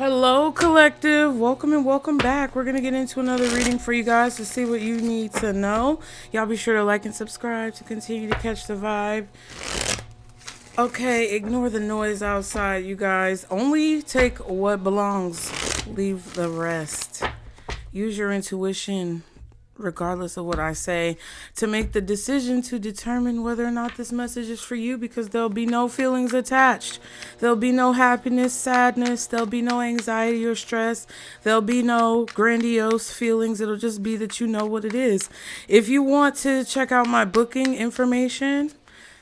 Hello, collective. Welcome and welcome back. We're going to get into another reading for you guys to see what you need to know. Y'all be sure to like and subscribe to continue to catch the vibe. Okay, ignore the noise outside, you guys. Only take what belongs. Leave the rest. Use your intuition, regardless of what I say, to make the decision to determine whether or not this message is for you, because there'll be no feelings attached. There'll be no happiness, sadness. There'll be no anxiety or stress. There'll be no grandiose feelings. It'll just be that you know what it is. If you want to check out my booking information,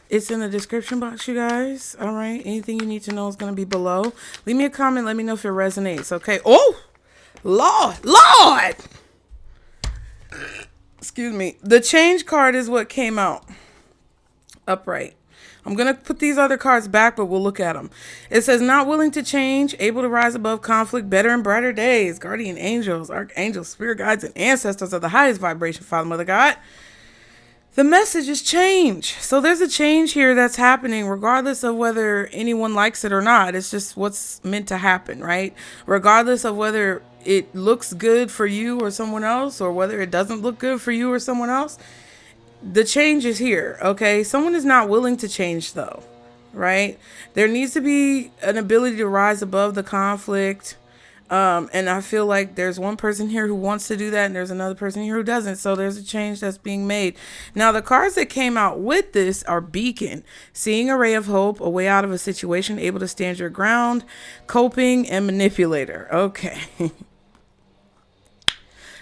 it's in the description box, you guys. All right. Anything you need to know is going to be below. Leave me a comment. Let me know if it resonates. Okay. Oh, Lord. Excuse me. The change card is what came out. Upright. I'm going to put these other cards back, but we'll look at them. It says, not willing to change, able to rise above conflict, better and brighter days. Guardian angels, archangels, spirit guides, and ancestors of the highest vibration, Father, Mother, God. The message is change. So there's a change here that's happening regardless of whether anyone likes it or not. It's just what's meant to happen, right? Regardless of whether it looks good for you or someone else, or whether it doesn't look good for you or someone else, the change is here, okay? Someone is not willing to change, though, right? There needs to be an ability to rise above the conflict. And I feel like there's one person here who wants to do that, and there's another person here who doesn't. So there's a change that's being made. Now, the cards that came out with this are Beacon, seeing a ray of hope, a way out of a situation, able to stand your ground, coping, and manipulator. Okay.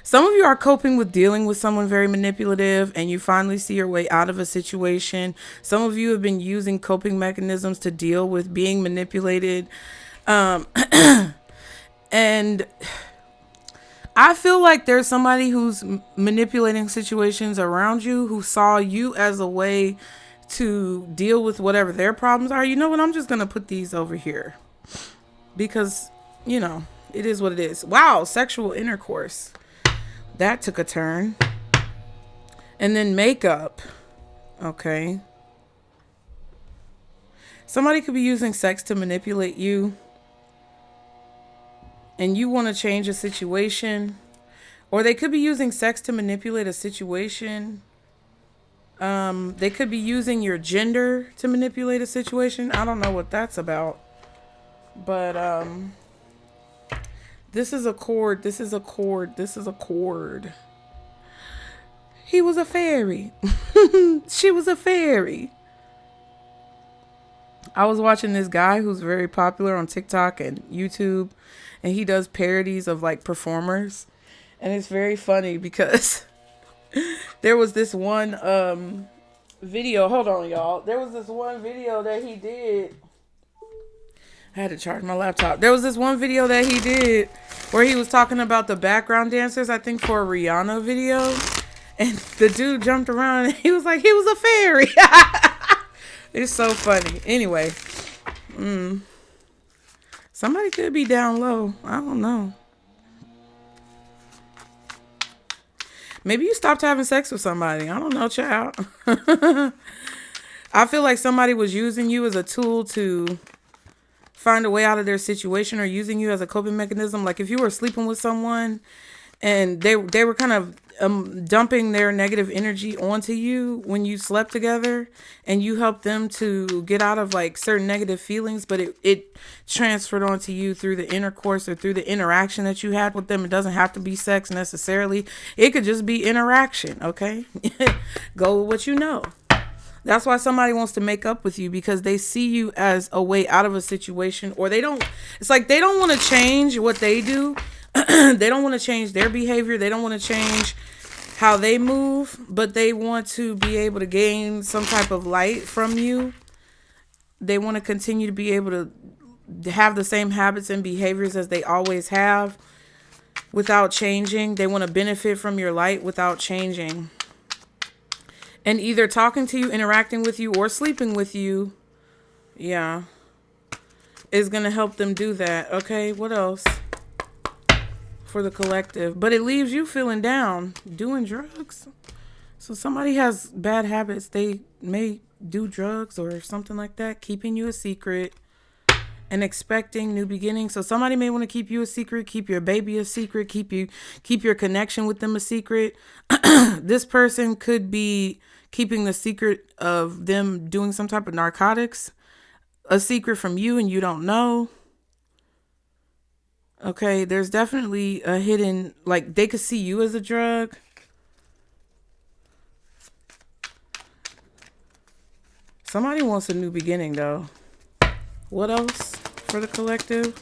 Some of you are coping with dealing with someone very manipulative, and you finally see your way out of a situation. Some of you have been using coping mechanisms to deal with being manipulated. And I feel like there's somebody who's manipulating situations around you who saw you as a way to deal with whatever their problems are. You know what? I'm just going to put these over here because, you know, it is what it is. Wow. Sexual intercourse. That took a turn. And then makeup. Okay. Somebody could be using sex to manipulate you, and you want to change a situation, or they could be using sex to manipulate a situation. They could be using your gender to manipulate a situation. I don't know what that's about, but this is a cord. This is a cord. This is a cord. He was a fairy. She was a fairy. I was watching this guy who's very popular on TikTok and YouTube, and he does parodies of like performers, and it's very funny because there was this one video. Hold on, y'all. There was this one video that he did. I had to charge my laptop. There was this one video that he did where he was talking about the background dancers, I think for a Rihanna video, and the dude jumped around and he was like, he was a fairy. It's so funny. Anyway, somebody could be down low. I don't know. Maybe you stopped having sex with somebody. I don't know, child. I feel like somebody was using you as a tool to find a way out of their situation, or using you as a coping mechanism. Like if you were sleeping with someone and they were kind of dumping their negative energy onto you when you slept together, and you helped them to get out of like certain negative feelings, but it transferred onto you through the intercourse or through the interaction that you had with them. It doesn't have to be sex necessarily. It could just be interaction. Okay. Go with what you know. That's why somebody wants to make up with you, because they see you as a way out of a situation, or it's like they don't want to change what they do. They don't want to change their behavior. They don't want to change how they move, but they want to be able to gain some type of light from you. They want to continue to be able to have the same habits and behaviors as they always have without changing. They want to benefit from your light without changing. And either talking to you, interacting with you, or sleeping with you, yeah, is going to help them do that. Okay, what else? For the collective, but it leaves you feeling down, doing drugs. So somebody has bad habits. They may do drugs or something like that, keeping you a secret. and expecting new beginnings. So somebody may want to keep you a secret, keep your baby a secret, keep your connection with them a secret. This person could be keeping the secret of them doing some type of narcotics a secret from you and you don't know. Okay, there's definitely a hidden, like they could see you as a drug. Somebody wants a new beginning though. What else for the collective?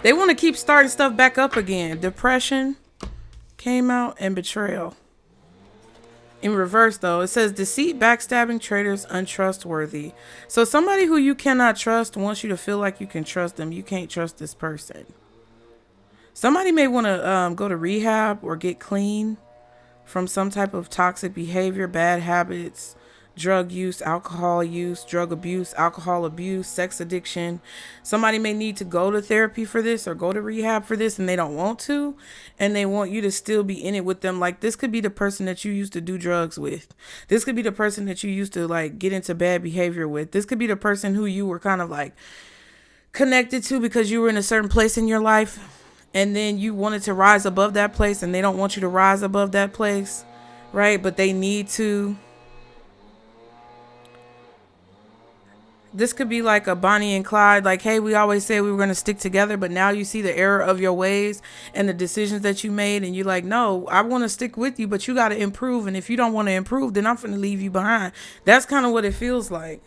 They want to keep starting stuff back up again. Depression came out and betrayal. In reverse though, it says deceit, backstabbing, traitors, untrustworthy. So somebody who you cannot trust wants you to feel like you can trust them. You can't trust this person. Somebody may want to go to rehab or get clean from some type of toxic behavior, bad habits, drug use, alcohol use, drug abuse, alcohol abuse, sex addiction. Somebody may need to go to therapy for this or go to rehab for this and they don't want to, and they want you to still be in it with them. Like this could be the person that you used to do drugs with. This could be the person that you used to like get into bad behavior with. This could be the person who you were kind of like connected to because you were in a certain place in your life and then you wanted to rise above that place and they don't want you to rise above that place, right? But they need to. This could be like a Bonnie and Clyde, like, hey, we always said we were going to stick together, but now you see the error of your ways and the decisions that you made, and you're like, no, I want to stick with you, but you got to improve, and if you don't want to improve, then I'm going to leave you behind. That's kind of what it feels like.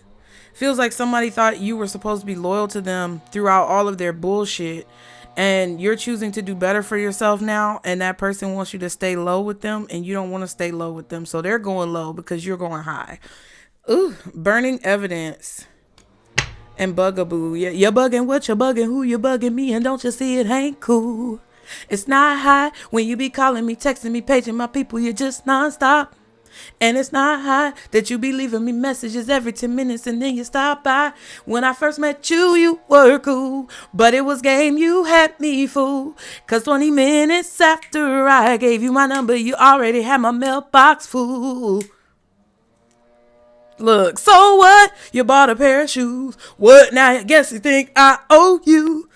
It feels like somebody thought you were supposed to be loyal to them throughout all of their bullshit, and you're choosing to do better for yourself now, and that person wants you to stay low with them, and you don't want to stay low with them, so they're going low because you're going high. Ooh, burning evidence. And bugaboo. Yeah, you're bugging what you're bugging, who you're bugging me, and don't you see it ain't cool. It's not high when you be calling me, texting me, paging my people, you're just nonstop. And it's not high that you be leaving me messages every 10 minutes and then you stop by. When I first met you, you were cool, but it was game, you had me fool. Cause 20 minutes after I gave you my number, you already had my mailbox full. Look, so what? You bought a pair of shoes. What now? I guess you think I owe you.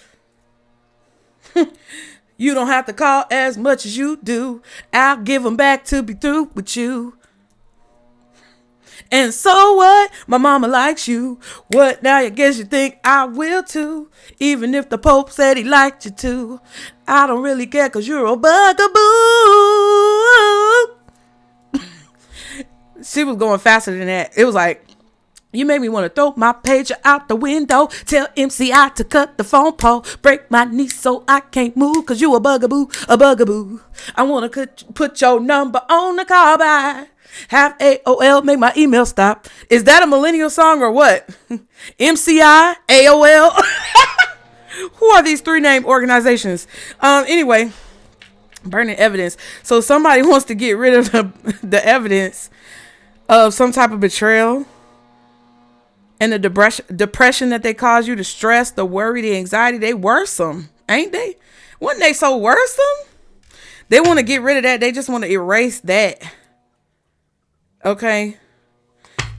You don't have to call as much as you do. I'll give them back to be through with you. And so what? My mama likes you. What now? I guess you think I will too. Even if the Pope said he liked you too. I don't really care cause you're a bugaboo. She was going faster than that. It was like, you made me want to throw my pager out the window. Tell MCI to cut the phone pole. Break my knee so I can't move. Cause you a bugaboo, a bugaboo. I want to put your number on the car by. Have AOL make my email stop. Is that a millennial song or what? MCI, AOL. Who are these 3-name organizations? Anyway, burning evidence. So somebody wants to get rid of the evidence of some type of betrayal and the depression that they cause you, the stress, the worry, the anxiety. They worrisome, ain't they? Wasn't they so worrisome? They want to get rid of that. They just want to erase that. Okay.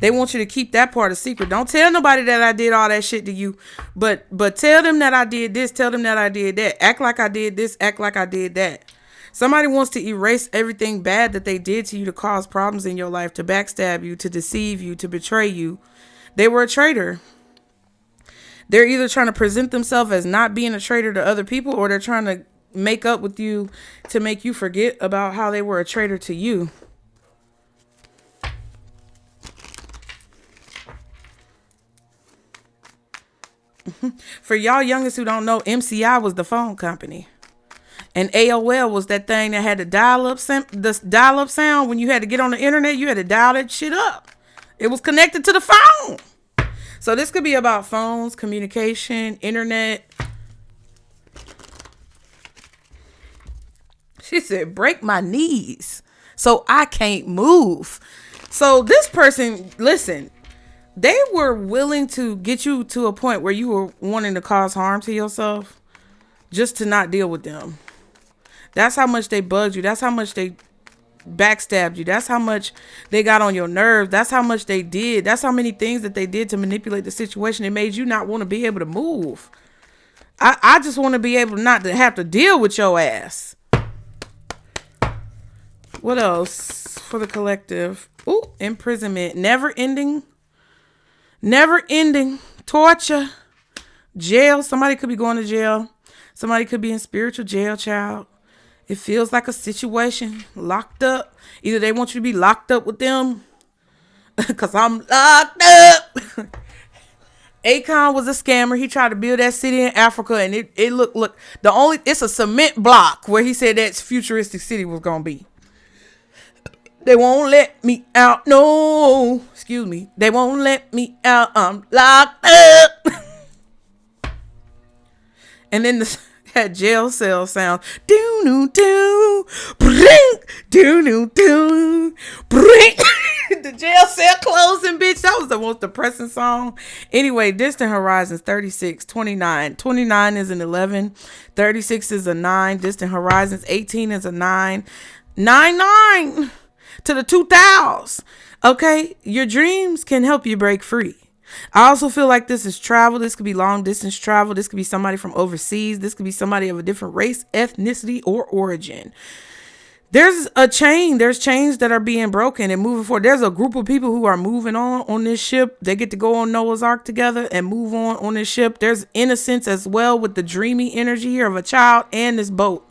They want you to keep that part a secret. Don't tell nobody that I did all that shit to you. But tell them that I did this. Tell them that I did that. Act like I did this. Act like I did that. Somebody wants to erase everything bad that they did to you to cause problems in your life, to backstab you, to deceive you, to betray you. They were a traitor. They're either trying to present themselves as not being a traitor to other people, or they're trying to make up with you to make you forget about how they were a traitor to you. For y'all youngest who don't know, MCI was the phone company. And AOL was that thing that had the dial-up sound. When you had to get on the internet, you had to dial that shit up. It was connected to the phone. So this could be about phones, communication, internet. She said, break my knees so I can't move. So this person, listen, they were willing to get you to a point where you were wanting to cause harm to yourself just to not deal with them. That's how much they bugged you. That's how much they backstabbed you. That's how much they got on your nerves. That's how much they did. That's how many things that they did to manipulate the situation. It made you not want to be able to move. I just want to be able not to have to deal with your ass. What else for the collective? Ooh, imprisonment. Never ending torture. Jail. Somebody could be going to jail. Somebody could be in spiritual jail, child. It feels like a situation. Locked up. Either they want you to be locked up with them. Because I'm locked up. Akon was a scammer. He tried to build that city in Africa. And it look. It's a cement block where he said that futuristic city was going to be. They won't let me out. No. Excuse me. They won't let me out. I'm locked up. And then that jail cell sound. Do no do. Bring. Do no do. Bring. The jail cell closing, bitch. That was the most depressing song. Anyway, distant horizons 36, 29. 29 is an 11. 36 is a 9. Distant horizons 18 is a 9. 9 to the 2000s. Okay, your dreams can help you break free. I also feel like this is travel. This could be long distance travel. This could be somebody from overseas. This could be somebody of a different race, ethnicity, or origin. There's a chain. There's chains that are being broken and moving forward. There's a group of people who are moving on this ship. They get to go on Noah's Ark together and move on this ship. There's innocence as well with the dreamy energy here of a child and this boat.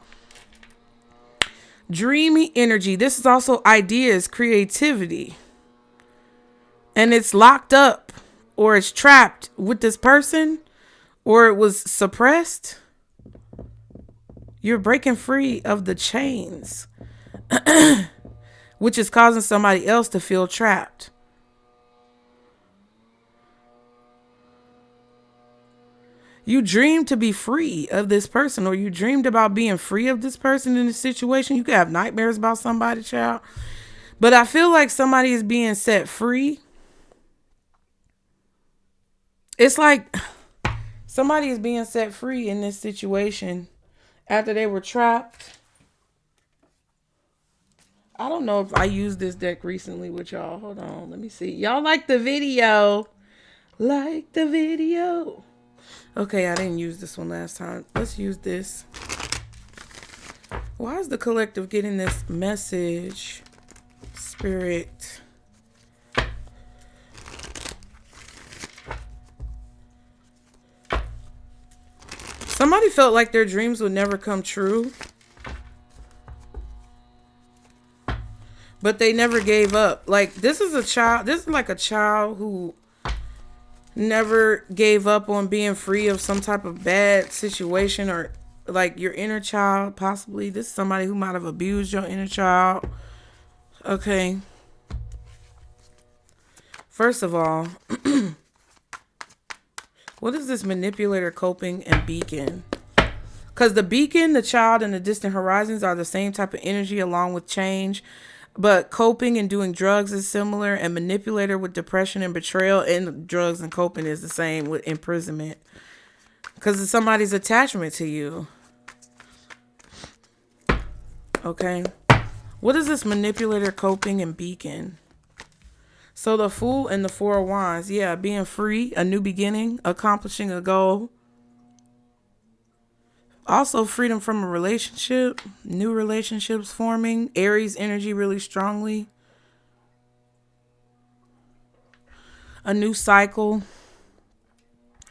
Dreamy energy. This is also ideas, creativity. And it's locked up or it's trapped with this person or it was suppressed. You're breaking free of the chains, which is causing somebody else to feel trapped. You dreamed to be free of this person, or you dreamed about being free of this person in this situation. You could have nightmares about somebody, child. But I feel like somebody is being set free. It's like somebody is being set free in this situation after they were trapped. I don't know if I used this deck recently with y'all. Hold on. Let me see. Y'all like the video? Like the video. Okay, I didn't use this one last time. Let's use this. Why is the collective getting this message? Spirit. Somebody felt like their dreams would never come true. But they never gave up. Like, this is a child. This is like a child who never gave up on being free of some type of bad situation, or like your inner child, possibly. This is somebody who might have abused your inner child. Okay. First of all, what is this manipulator, coping, and beacon? Because the beacon, the child, and the distant horizons are the same type of energy along with change. But coping and doing drugs is similar, and manipulator with depression and betrayal, and drugs and coping is the same with imprisonment. Because it's somebody's attachment to you. Okay. What is this manipulator, coping, and beacon? So the Fool and the Four of Wands. Yeah, being free, a new beginning, accomplishing a goal. Also freedom from a relationship, new relationships forming, Aries energy really strongly. A new cycle,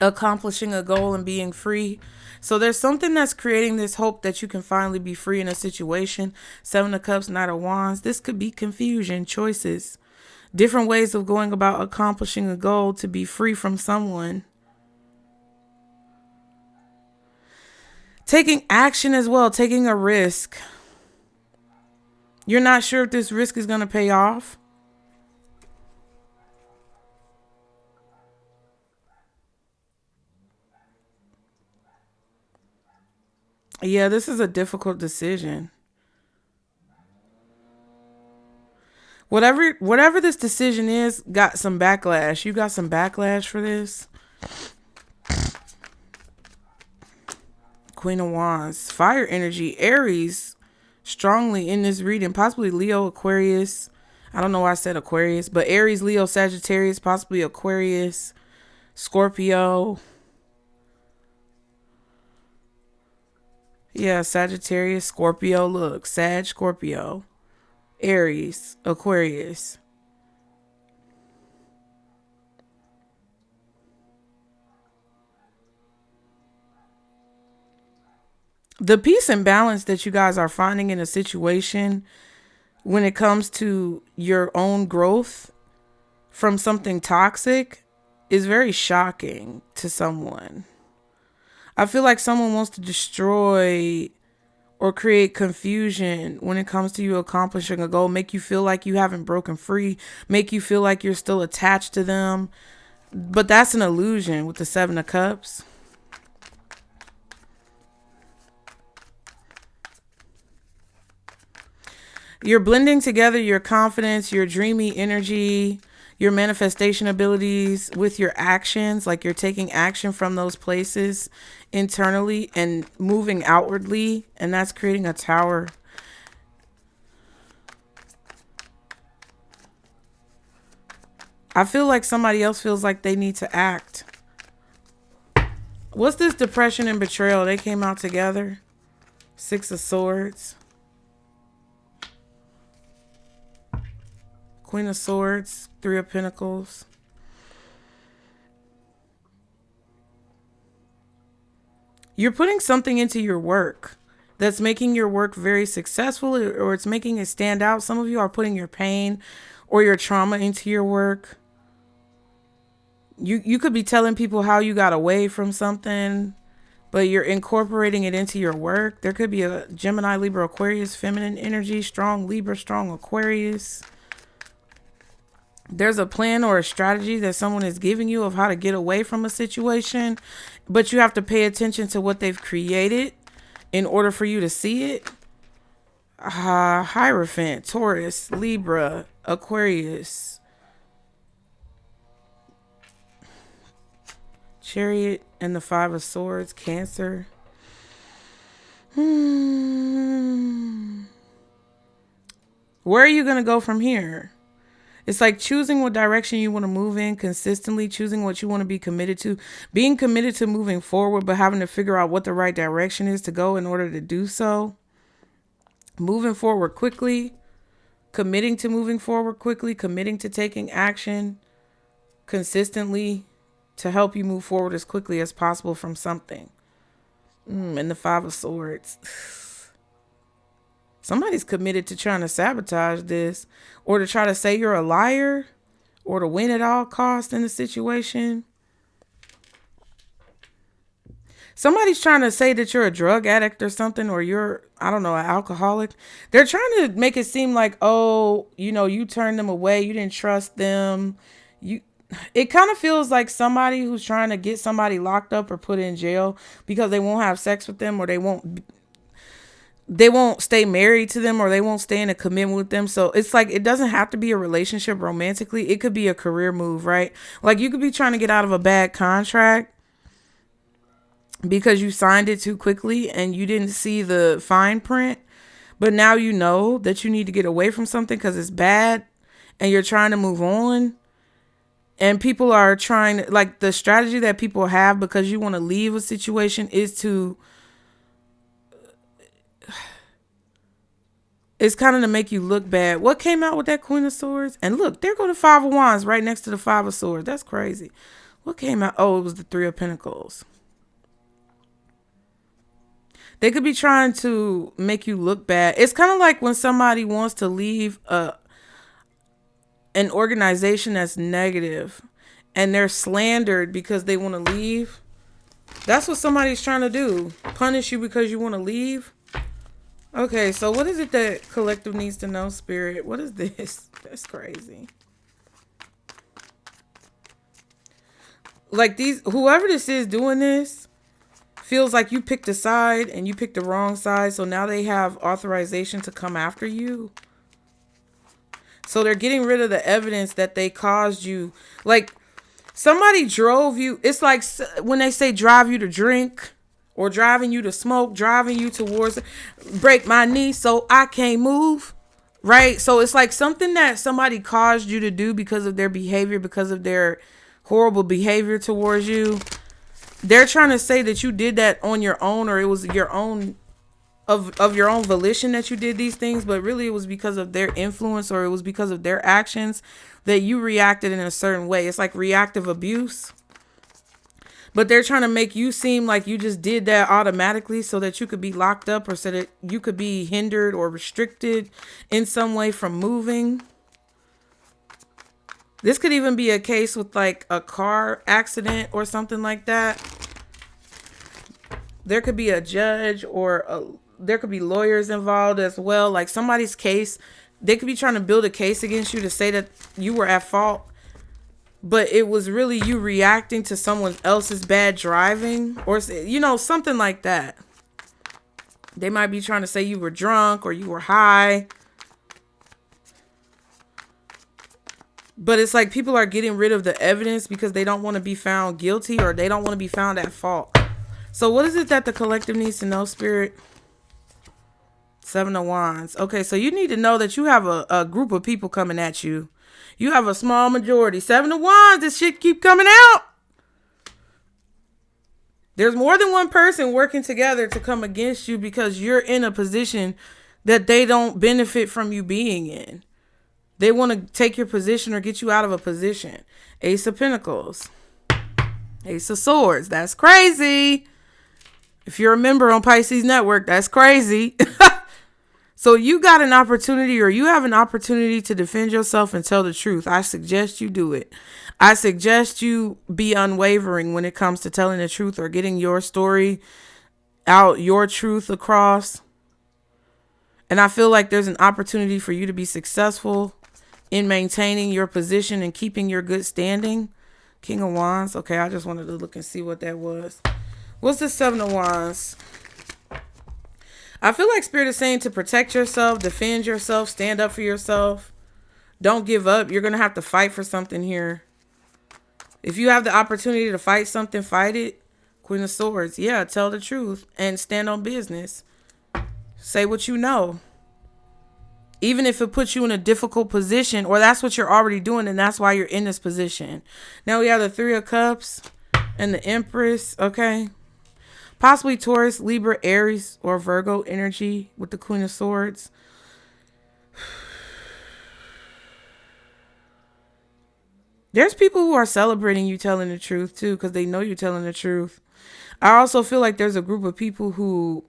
accomplishing a goal and being free. So there's something that's creating this hope that you can finally be free in a situation. Seven of Cups, Knight of Wands. This could be confusion, choices, different ways of going about accomplishing a goal to be free from someone. Taking action as well, taking a risk. You're not sure if this risk is going to pay off. Yeah, this is a difficult decision. Whatever this decision is, got some backlash. You got some backlash for this. Queen of Wands, fire energy, Aries, strongly in this reading. Possibly Leo, Aquarius. I don't know why I said Aquarius, but Aries, Leo, Sagittarius, possibly Aquarius, Scorpio. Yeah, Sagittarius, Scorpio. Look, Sag, Scorpio, Aries, Aquarius. The peace and balance that you guys are finding in a situation when it comes to your own growth from something toxic is very shocking to someone. I feel like someone wants to destroy or create confusion when it comes to you accomplishing a goal, make you feel like you haven't broken free, make you feel like you're still attached to them. But that's an illusion with the Seven of Cups. You're blending together your confidence, your dreamy energy, your manifestation abilities with your actions. Like you're taking action from those places internally and moving outwardly. And that's creating a tower. I feel like somebody else feels like they need to act. What's this depression and betrayal? They came out together. Six of Swords. Queen of Swords, Three of Pentacles. You're putting something into your work that's making your work very successful, or it's making it stand out. Some of you are putting your pain or your trauma into your work. You could be telling people how you got away from something, but you're incorporating it into your work. There could be a Gemini, Libra, Aquarius, feminine energy, strong Libra, strong Aquarius. There's a plan or a strategy that someone is giving you of how to get away from a situation, but you have to pay attention to what they've created in order for you to see it. Hierophant, Taurus, Libra, Aquarius, Chariot, and the Five of Swords, Cancer. Where are you going to go from here? It's like choosing what direction you want to move in consistently, choosing what you want to be committed to, being committed to moving forward, but having to figure out what the right direction is to go in order to do so. Moving forward quickly, committing to moving forward quickly, committing to taking action consistently to help you move forward as quickly as possible from something. And the Five of Swords. Somebody's committed to trying to sabotage this, or to try to say you're a liar, or to win at all costs in the situation. Somebody's trying to say that you're a drug addict or something, or you're, I don't know, an alcoholic. They're trying to make it seem like, oh, you turned them away. You didn't trust them. It kind of feels like somebody who's trying to get somebody locked up or put in jail because they won't have sex with them, or they won't stay married to them, or they won't stay in a commitment with them. So it's like, it doesn't have to be a relationship romantically. It could be a career move, right? Like you could be trying to get out of a bad contract because you signed it too quickly and you didn't see the fine print. But now you know that you need to get away from something because it's bad and you're trying to move on. And people are trying, like the strategy that people have because you want to leave a situation is to, it's kind of to make you look bad. What came out with that Queen of Swords? And look, there go the Five of Wands right next to the Five of Swords. That's crazy. What came out? Oh, it was the Three of Pentacles. They could be trying to make you look bad. It's kind of like when somebody wants to leave an organization that's negative and they're slandered because they want to leave. That's what somebody's trying to do. Punish you because you want to leave. Okay, so what is it that collective needs to know, Spirit? What is this? That's crazy. Like whoever this is doing this feels like you picked a side and you picked the wrong side. So now they have authorization to come after you. So they're getting rid of the evidence that they caused you. Like somebody drove you. It's like when they say drive you to drink or driving you to smoke, driving you towards break my knee so I can't move. Right? So it's like something that somebody caused you to do because of their behavior, because of their horrible behavior towards you. They're trying to say that you did that on your own, or it was your own of your own volition that you did these things, but really it was because of their influence, or it was because of their actions that you reacted in a certain way. It's like reactive abuse. But they're trying to make you seem like you just did that automatically so that you could be locked up, or so that you could be hindered or restricted in some way from moving. This could even be a case with like a car accident or something like that. There could be a judge, or there could be lawyers involved as well. Like somebody's case, they could be trying to build a case against you to say that you were at fault, but it was really you reacting to someone else's bad driving, or, you know, something like that. They might be trying to say you were drunk or you were high. But it's like people are getting rid of the evidence because they don't want to be found guilty, or they don't want to be found at fault. So what is it that the collective needs to know, Spirit? 7 of Wands. Okay, so you need to know that you have a group of people coming at you. You have a small majority. 7 of Wands, this shit keep coming out. There's more than one person working together to come against you because you're in a position that they don't benefit from you being in. They want to take your position or get you out of a position. Ace of Pentacles. Ace of Swords. That's crazy. If you're a member on Pisces Network, that's crazy. So you got an opportunity, or you have an opportunity to defend yourself and tell the truth. I suggest you do it. I suggest you be unwavering when it comes to telling the truth or getting your story out, your truth across. And I feel like there's an opportunity for you to be successful in maintaining your position and keeping your good standing. King of Wands. Okay, I just wanted to look and see what that was. What's the 7 of Wands? I feel like Spirit is saying to protect yourself, defend yourself, stand up for yourself. Don't give up. You're going to have to fight for something here. If you have the opportunity to fight something, fight it. Queen of Swords. Yeah, tell the truth and stand on business. Say what you know. Even if it puts you in a difficult position, or that's what you're already doing, and that's why you're in this position. Now we have the 3 of Cups and the Empress. Okay. Possibly Taurus, Libra, Aries, or Virgo energy with the Queen of Swords. There's people who are celebrating you telling the truth too, because they know you're telling the truth. I also feel like there's a group of people who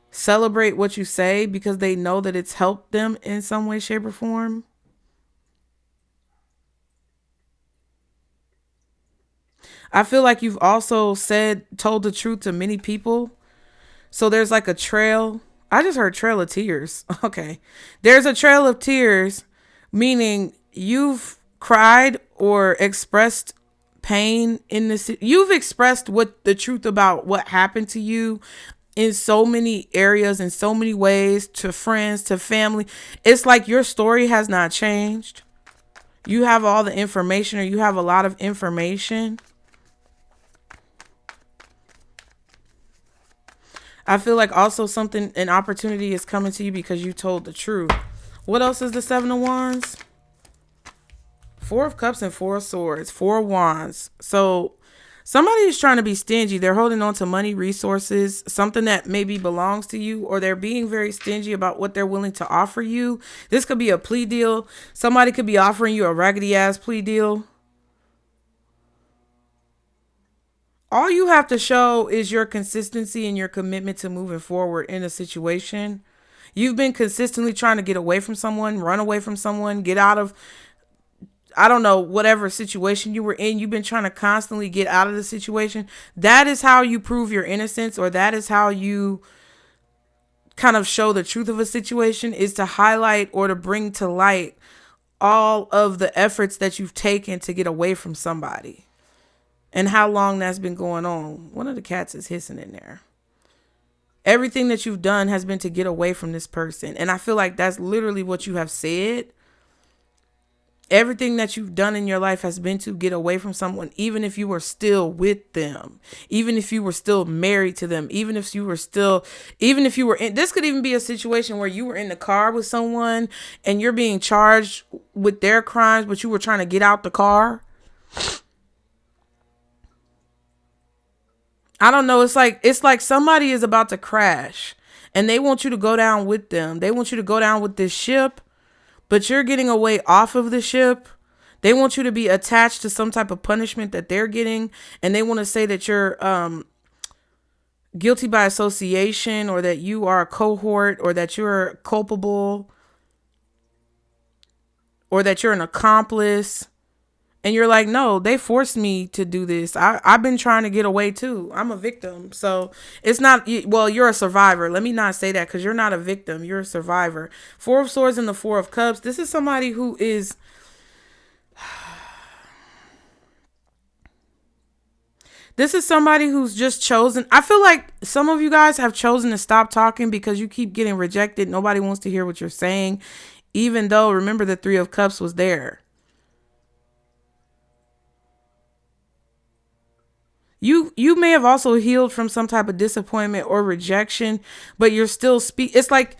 celebrate what you say because they know that it's helped them in some way, shape, or form. I feel like you've also told the truth to many people. So there's like a trail. I just heard trail of tears. Okay. There's a trail of tears, meaning you've cried or expressed pain in this. You've expressed what the truth about what happened to you in so many areas, in so many ways, to friends, to family. It's like your story has not changed. You have all the information, or you have a lot of information. I feel like also an opportunity is coming to you because you told the truth. What else is the 7 of Wands? 4 of Cups and 4 of Swords. 4 of Wands. So somebody is trying to be stingy. They're holding on to money, resources, something that maybe belongs to you, or they're being very stingy about what they're willing to offer you. This could be a plea deal. Somebody could be offering you a raggedy ass plea deal. All you have to show is your consistency and your commitment to moving forward in a situation. You've been consistently trying to get away from someone, run away from someone, get out of, I don't know, whatever situation you were in. You've been trying to constantly get out of the situation. That is how you prove your innocence, or that is how you kind of show the truth of a situation, is to highlight or to bring to light all of the efforts that you've taken to get away from somebody. And how long that's been going on. One of the cats is hissing in there. Everything that you've done has been to get away from this person. And I feel like that's literally what you have said. Everything that you've done in your life has been to get away from someone, even if you were still with them, even if you were still married to them, even if you were in, this could even be a situation where you were in the car with someone and you're being charged with their crimes, but you were trying to get out the car. I don't know. It's like somebody is about to crash and they want you to go down with them. They want you to go down with this ship, but you're getting away off of the ship. They want you to be attached to some type of punishment that they're getting. And they want to say that you're guilty by association, or that you are a cohort, or that you're culpable, or that you're an accomplice. And you're like, no, they forced me to do this. I've been trying to get away too. I'm a victim. So it's not, well, you're a survivor. Let me not say that, because you're not a victim. You're a survivor. Four of Swords and the Four of Cups. This is somebody who is, this is somebody who's just chosen. I feel like some of you guys have chosen to stop talking because you keep getting rejected. Nobody wants to hear what you're saying, even though, remember, the Three of Cups was there. You may have also healed from some type of disappointment or rejection, but you're still it's like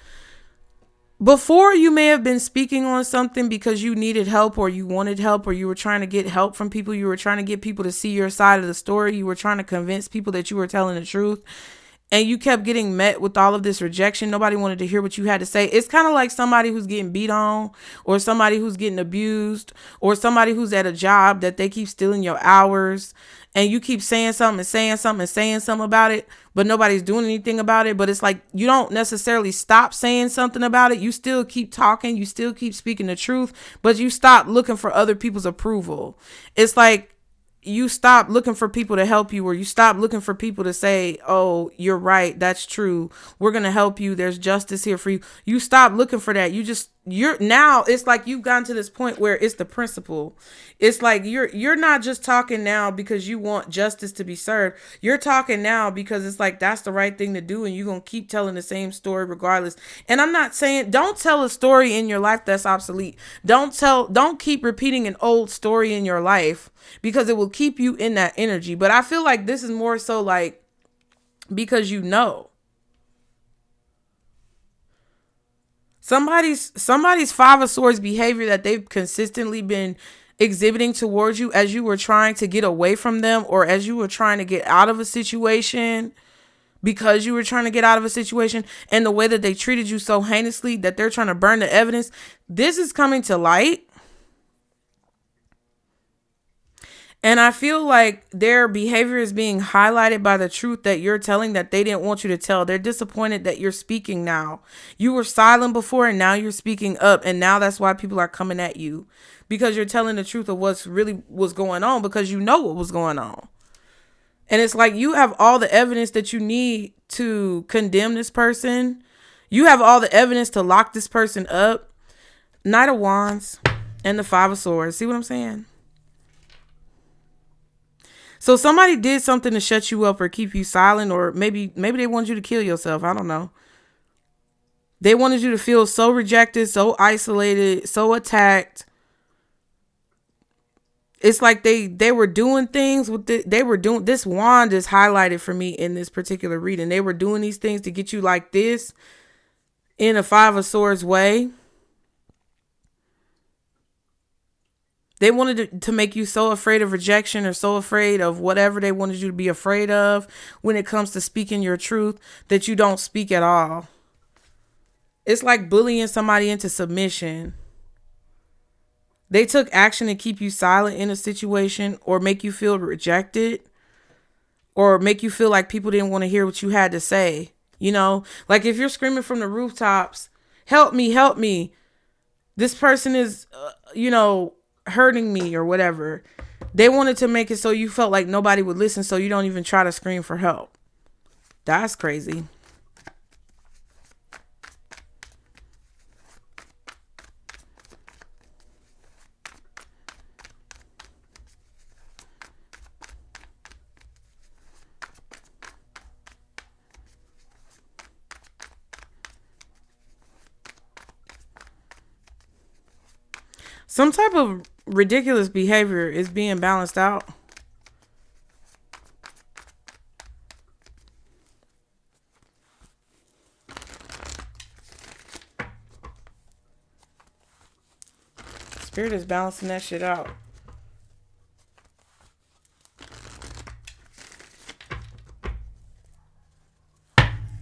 before you may have been speaking on something because you needed help, or you wanted help, or you were trying to get help from people. You were trying to get people to see your side of the story. You were trying to convince people that you were telling the truth. And you kept getting met with all of this rejection. Nobody wanted to hear what you had to say. It's kind of like somebody who's getting beat on, or somebody who's getting abused, or somebody who's at a job that they keep stealing your hours, and you keep saying something and saying something and saying something about it, but nobody's doing anything about it. But it's like you don't necessarily stop saying something about it. You still keep talking. You still keep speaking the truth, but you stop looking for other people's approval. It's like you stop looking for people to help you, or you stop looking for people to say, oh, you're right, that's true, we're gonna help you, there's justice here for you. You stop looking for that. You're now, it's like you've gotten to this point where it's the principle. It's like you're not just talking now because you want justice to be served. Don't talking now because it's like that's the right thing to do, and you're gonna keep telling the same story regardless. And I'm not saying don't tell a story in your life that's obsolete. Don't keep repeating an old story in your life, because it will keep you in that energy. But I feel like this is more so like because somebody's Five of Swords behavior that they've consistently been exhibiting towards you as you were trying to get away from them, or as you were trying to get out of a situation, because you were trying to get out of a situation, and the way that they treated you so heinously that they're trying to burn the evidence. This is coming to light. And I feel like their behavior is being highlighted by the truth that you're telling that they didn't want you to tell. They're disappointed that you're speaking now. You were silent before, and now you're speaking up. And now that's why people are coming at you, because you're telling the truth of what's really was going on, because you know what was going on. And it's like you have all the evidence that you need to condemn this person. You have all the evidence to lock this person up. Knight of Wands and the Five of Swords. See what I'm saying? So somebody did something to shut you up or keep you silent, or maybe they wanted you to kill yourself. I don't know. They wanted you to feel so rejected, so isolated, so attacked. It's like they were doing things with they were doing, this wand is highlighted for me in this particular reading. They were doing these things to get you like this in a Five of Swords way. They wanted to make you so afraid of rejection, or so afraid of whatever they wanted you to be afraid of when it comes to speaking your truth, that you don't speak at all. It's like bullying somebody into submission. They took action to keep you silent in a situation, or make you feel rejected, or make you feel like people didn't want to hear what you had to say. You know, like if you're screaming from the rooftops, help me, help me. This person is, hurting me or whatever. They wanted to make it so you felt like nobody would listen, so you don't even try to scream for help. That's crazy. Some type of ridiculous behavior is being balanced out. Spirit is balancing that shit out.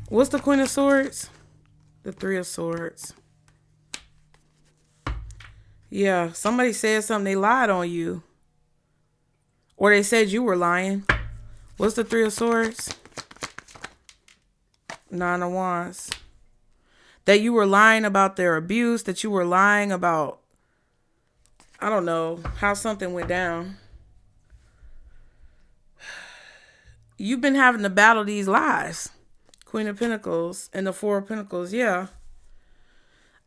What's the Queen of Swords? The Three of Swords. Yeah, somebody said something, they lied on you. Or they said you were lying. What's the Three of Swords? Nine of Wands. That you were lying about their abuse, that you were lying about, I don't know, how something went down. You've been having to battle these lies. Queen of Pentacles and the Four of Pentacles. Yeah.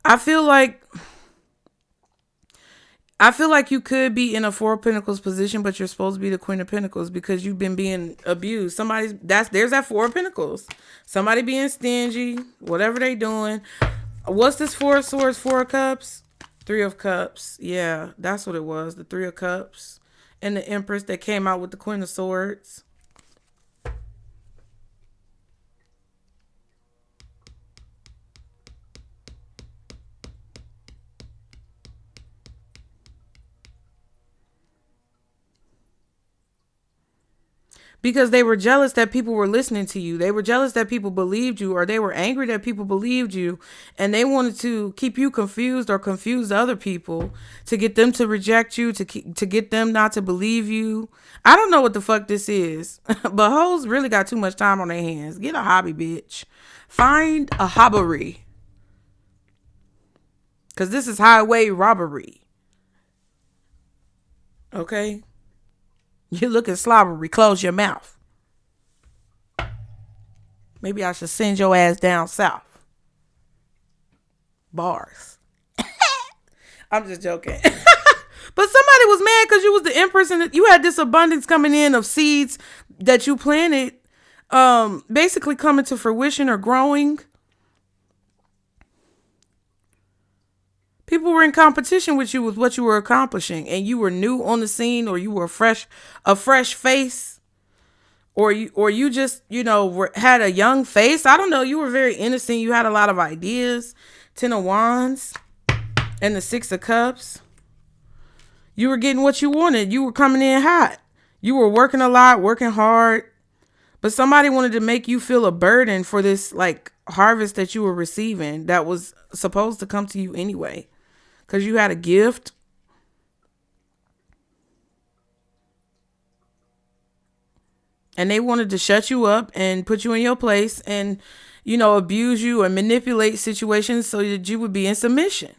I feel like you could be in a Four of Pentacles position, but you're supposed to be the Queen of Pentacles because you've been being abused. There's that Four of Pentacles. Somebody being stingy, whatever they doing. What's this Four of Swords, Four of Cups? Three of Cups. Yeah, that's what it was. The Three of Cups and the Empress that came out with the Queen of Swords. Because they were jealous that people were listening to you. They were jealous that people believed you, or they were angry that people believed you. And they wanted to keep you confused or confuse other people to get them to reject you, to get them not to believe you. I don't know what the fuck this is. But hoes really got too much time on their hands. Get a hobby, bitch. Find a hobbery. Because this is highway robbery. Okay? You're looking slobbery. Close your mouth. Maybe I should send your ass down south. Bars. I'm just joking. But somebody was mad because you was the Empress and you had this abundance coming in of seeds that you planted, basically coming to fruition or growing. People were in competition with you with what you were accomplishing, and you were new on the scene, or you were a fresh face, or you just, had a young face. I don't know. You were very innocent. You had a lot of ideas. Ten of Wands and the Six of Cups. You were getting what you wanted. You were coming in hot. You were working a lot, working hard, but somebody wanted to make you feel a burden for this harvest that you were receiving that was supposed to come to you anyway. Because you had a gift. And they wanted to shut you up and put you in your place and, abuse you and manipulate situations so that you would be in submission.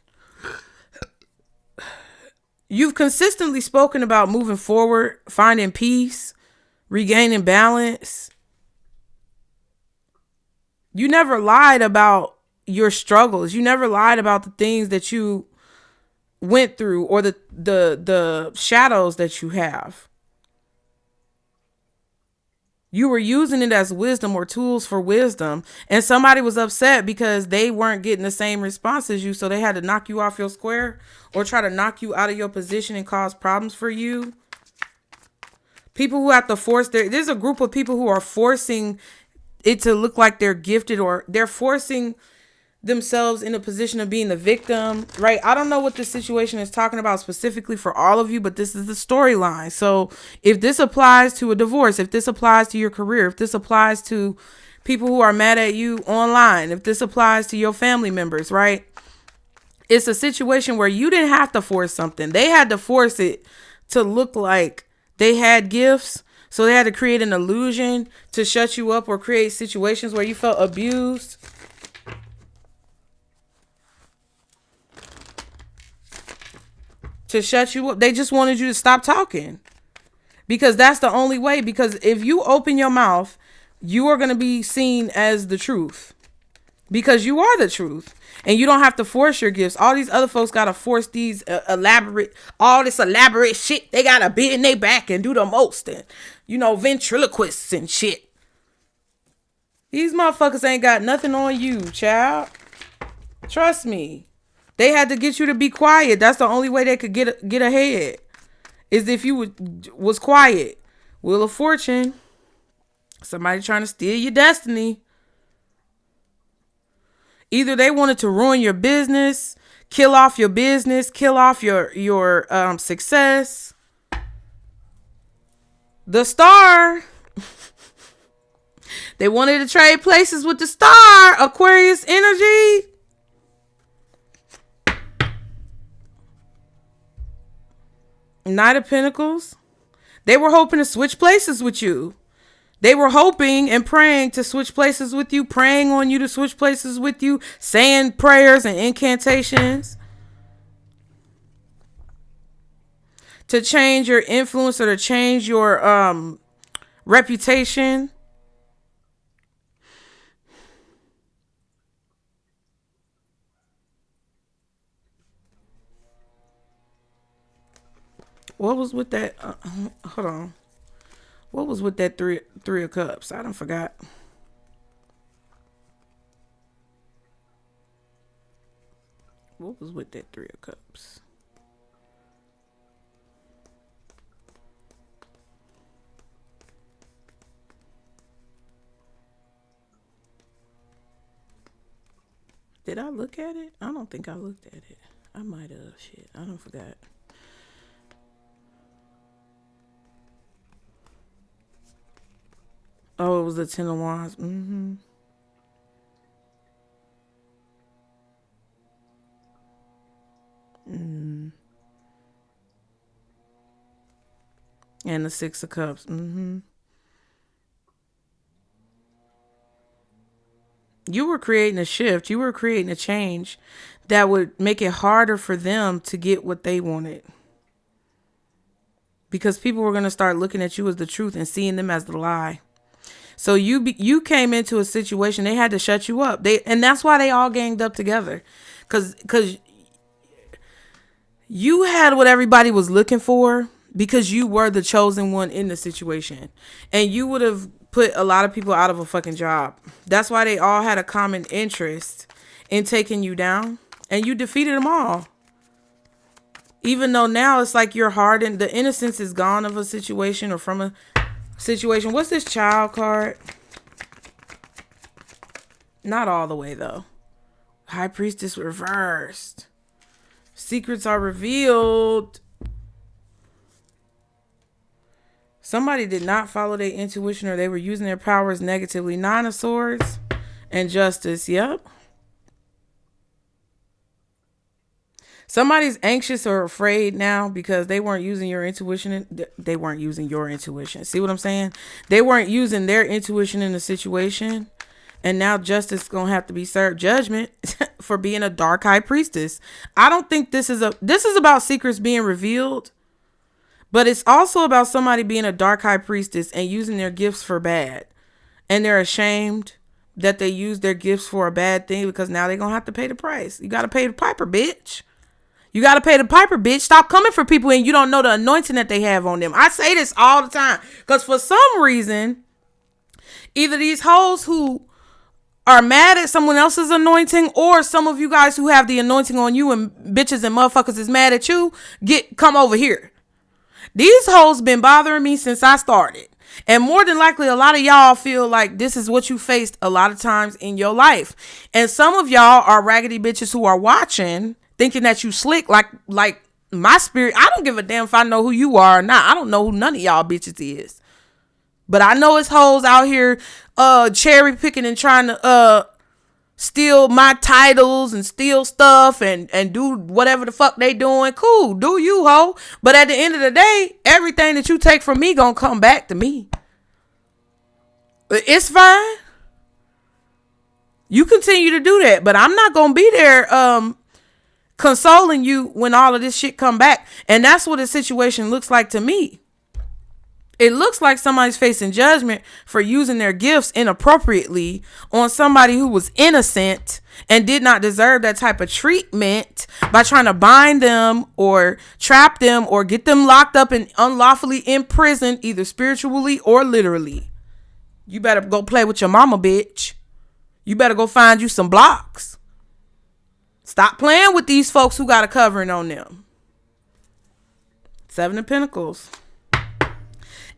You've consistently spoken about moving forward, finding peace, regaining balance. You never lied about your struggles. You never lied about the things that you went through or the shadows that you have. You were using it as wisdom or tools for wisdom, and somebody was upset because they weren't getting the same response as you, so they had to knock you off your square or try to knock you out of your position and cause problems for you. People who have to there's a group of people who are forcing it to look like they're gifted, or they're forcing themselves in a position of being the victim, right? I don't know what this situation is talking about specifically for all of you, but this is the storyline. So if this applies to a divorce, if this applies to your career, if this applies to people who are mad at you online, if this applies to your family members, right? It's a situation where you didn't have to force something. They had to force it to look like they had gifts. So they had to create an illusion to shut you up or create situations where you felt abused. To shut you up. They just wanted you to stop talking. Because that's the only way. Because if you open your mouth, you are going to be seen as the truth. Because you are the truth. And you don't have to force your gifts. All these other folks got to force these elaborate shit. They got to be in their back and do the most. And, ventriloquists and shit. These motherfuckers ain't got nothing on you, child. Trust me. They had to get you to be quiet. That's the only way they could get ahead, is if you was quiet. Wheel of Fortune. Somebody trying to steal your destiny. Either they wanted to ruin your business, kill off your business, kill off your success. The Star. They wanted to trade places with the Star. Aquarius energy. Knight of Pentacles. They were hoping to switch places with you. They were hoping and praying to switch places with you, praying on you to switch places with you, saying prayers and incantations to change your influence or to change your reputation. What was with that? Hold on. What was with that three of cups? I done forgot. What was with that Three of Cups? Did I look at it? I don't think I looked at it. I might have. Shit, I don't forgot. Oh, it was the Ten of Wands. Mm-hmm. And the Six of Cups. Mm-hmm. You were creating a shift. You were creating a change that would make it harder for them to get what they wanted. Because people were going to start looking at you as the truth and seeing them as the lie. So you came into a situation, they had to shut you up. And that's why they all ganged up together. Because you had what everybody was looking for, because you were the chosen one in the situation. And you would have put a lot of people out of a fucking job. That's why they all had a common interest in taking you down. And you defeated them all. Even though now it's like you're hardened. The innocence is gone of a situation or from a situation. What's this Child card? Not all the way though. High Priestess reversed. Secrets are revealed. Somebody did not follow their intuition, or they were using their powers negatively. Nine of Swords and Justice. Yep. Somebody's anxious or afraid now because they weren't using your intuition. They weren't using your intuition. See what I'm saying? They weren't using their intuition in the situation. And now justice is going to have to be served. Judgment for being a dark high priestess. I don't think this is about secrets being revealed. But it's also about somebody being a dark high priestess and using their gifts for bad. And they're ashamed that they used their gifts for a bad thing, because now they're going to have to pay the price. You got to pay the piper, bitch. You got to pay the piper, bitch. Stop coming for people and you don't know the anointing that they have on them. I say this all the time because for some reason, either these hoes who are mad at someone else's anointing, or some of you guys who have the anointing on you and bitches and motherfuckers is mad at you, come over here. These hoes been bothering me since I started. And more than likely, a lot of y'all feel like this is what you faced a lot of times in your life. And some of y'all are raggedy bitches who are watching, thinking that you slick like my spirit. I don't give a damn if I know who you are or not. I don't know who none of y'all bitches is. But I know it's hoes out here cherry picking and trying to steal my titles and steal stuff and do whatever the fuck they doing. Cool, do you, hoe. But at the end of the day, everything that you take from me gonna come back to me. It's fine. You continue to do that, but I'm not gonna be there consoling you when all of this shit come back. And that's what the situation looks like to me. It looks like somebody's facing judgment for using their gifts inappropriately on somebody who was innocent and did not deserve that type of treatment, by trying to bind them or trap them or get them locked up and unlawfully imprisoned, either spiritually or literally. You better go play with your mama, bitch. You better go find you some blocks. Stop playing with these folks who got a covering on them. 7 of Pentacles.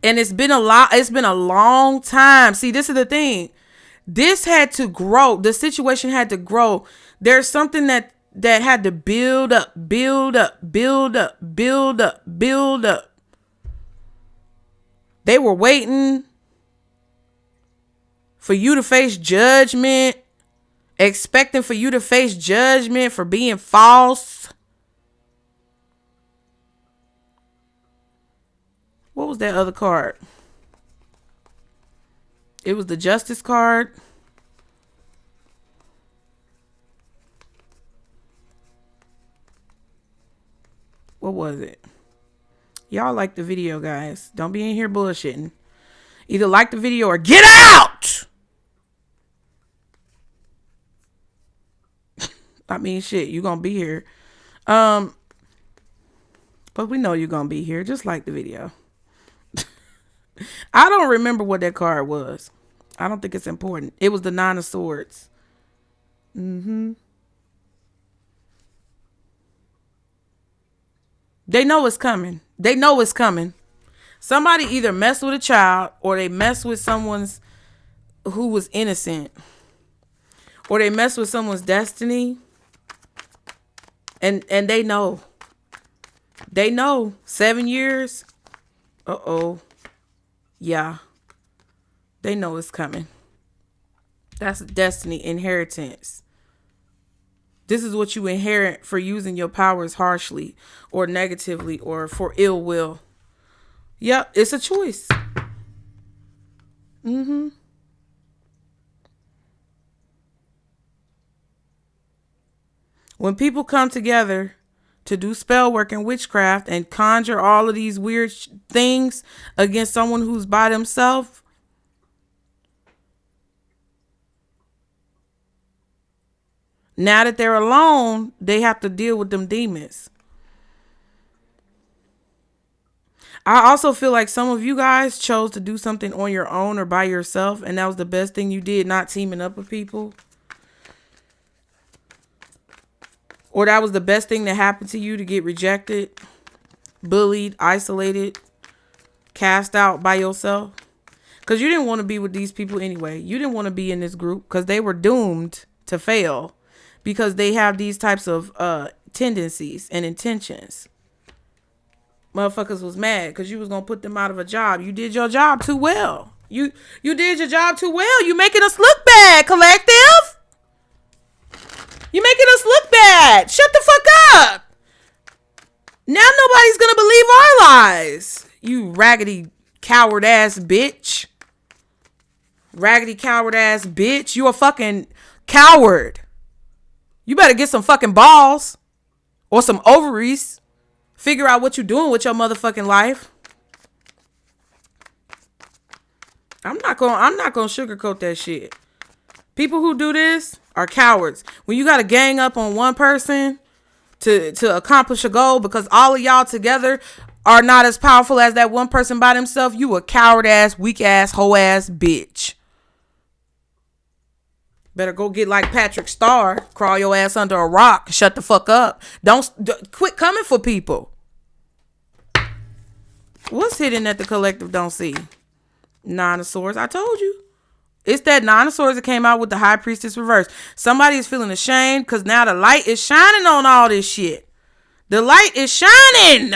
And it's been a long time. See, this is the thing. This had to grow. The situation had to grow. There's something that had to build up. They were waiting for you to face judgment, expecting for you to face judgment for being false. What was that other card? It was the Justice card. What was it? Y'all like the video, guys. Don't be in here bullshitting. Either like the video or get out! I mean, shit, you gonna be here. But we know you're gonna be here. Just like the video. I don't remember what that card was. I don't think it's important. It was the 9 of Swords. They know it's coming. They know it's coming. Somebody either messed with a child, or they messed with someone's who was innocent, or they messed with someone's destiny. And they know. They know. 7 years. Uh-oh. Yeah. They know it's coming. That's destiny, inheritance. This is what you inherit for using your powers harshly or negatively or for ill will. Yep, it's a choice. When people come together to do spell work and witchcraft and conjure all of these weird things against someone who's by themselves, now that they're alone, they have to deal with them demons. I also feel like some of you guys chose to do something on your own or by yourself, and that was the best thing you did, not teaming up with people. Or that was the best thing that happened to you, to get rejected, bullied, isolated, cast out by yourself. Because you didn't want to be with these people anyway. You didn't want to be in this group because they were doomed to fail. Because they have these types of tendencies and intentions. Motherfuckers was mad because you was going to put them out of a job. You did your job too well. You did your job too well. You making us look bad, collective. You making us look bad. Shut the fuck up. Now nobody's going to believe our lies. You raggedy coward ass bitch. Raggedy coward ass bitch. You a fucking coward. You better get some fucking balls or some ovaries. Figure out what you're doing with your motherfucking life. I'm not gonna sugarcoat that shit. People who do this are cowards. When you got to gang up on one person to accomplish a goal because all of y'all together are not as powerful as that one person by themselves, you a coward ass, weak ass, hoe ass bitch. Better go get like Patrick Star, crawl your ass under a rock, shut the fuck up. Don't quit coming for people. What's hidden that the collective don't see? 9 of Swords. I told you. It's that 9 of Swords that came out with the High Priestess reverse. Somebody is feeling ashamed because now the light is shining on all this shit. The light is shining.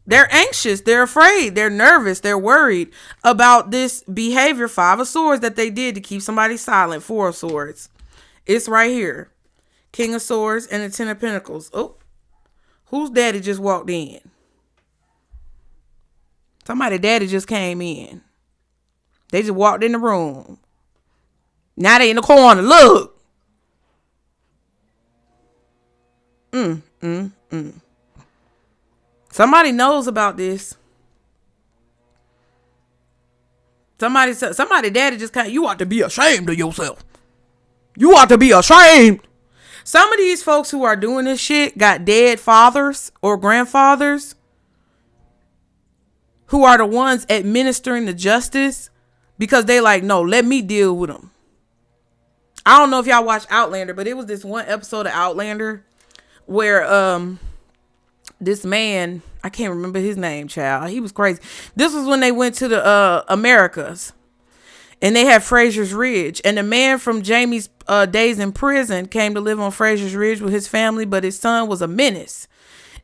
They're anxious. They're afraid. They're nervous. They're worried about this behavior. 5 of Swords that they did to keep somebody silent. 4 of Swords. It's right here. King of Swords and the 10 of Pentacles. Oh, whose daddy just walked in? Somebody daddy just came in. They just walked in the room. Now they in the corner. Look. Somebody knows about this. Somebody daddy just kind of, you ought to be ashamed of yourself. You ought to be ashamed. Some of these folks who are doing this shit got dead fathers or grandfathers who are the ones administering the justice because they like, no, let me deal with them. I don't know if y'all watch Outlander, but it was this one episode of Outlander where this man, I can't remember his name, child. He was crazy. This was when they went to the Americas. And they had Fraser's Ridge. And the man from Jamie's days in prison came to live on Fraser's Ridge with his family, but his son was a menace.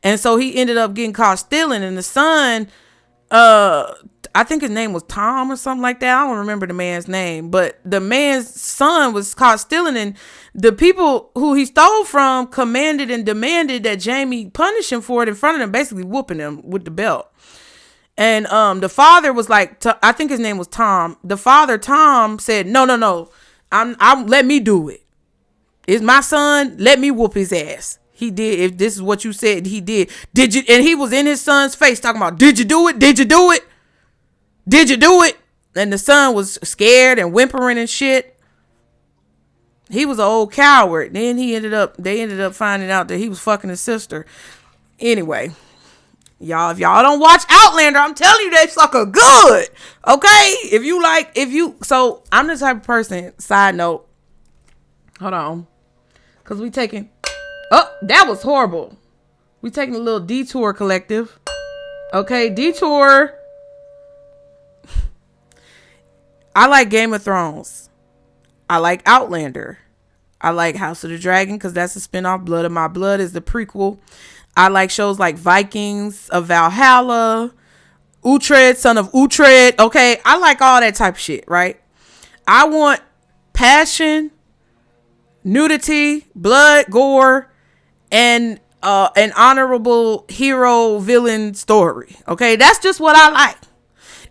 And so he ended up getting caught stealing. And the son, I think his name was Tom or something like that. I don't remember the man's name. But the man's son was caught stealing. And the people who he stole from commanded and demanded that Jamie punish him for it in front of them, basically whooping him with the belt. And the father was like, I think his name was Tom. The father, Tom, said, no. I'm let me do it. It's my son. Let me whoop his ass. He did. If this is what you said, he did. Did you? And he was in his son's face talking about, did you do it? Did you do it? Did you do it? And the son was scared and whimpering and shit. He was an old coward. Then they ended up finding out that he was fucking his sister. Anyway. Y'all, if y'all don't watch Outlander, I'm telling you that sucker good. Okay? So I'm the type of person, side note. Hold on. Cause that was horrible. We taking a little detour, collective. Okay, detour. I like Game of Thrones. I like Outlander. I like House of the Dragon because that's a spinoff. Blood of My Blood is the prequel. I like shows like Vikings of Valhalla, Uhtred, Son of Uhtred. Okay, I like all that type of shit, right? I want passion, nudity, blood, gore, and an honorable hero villain story. Okay, that's just what I like.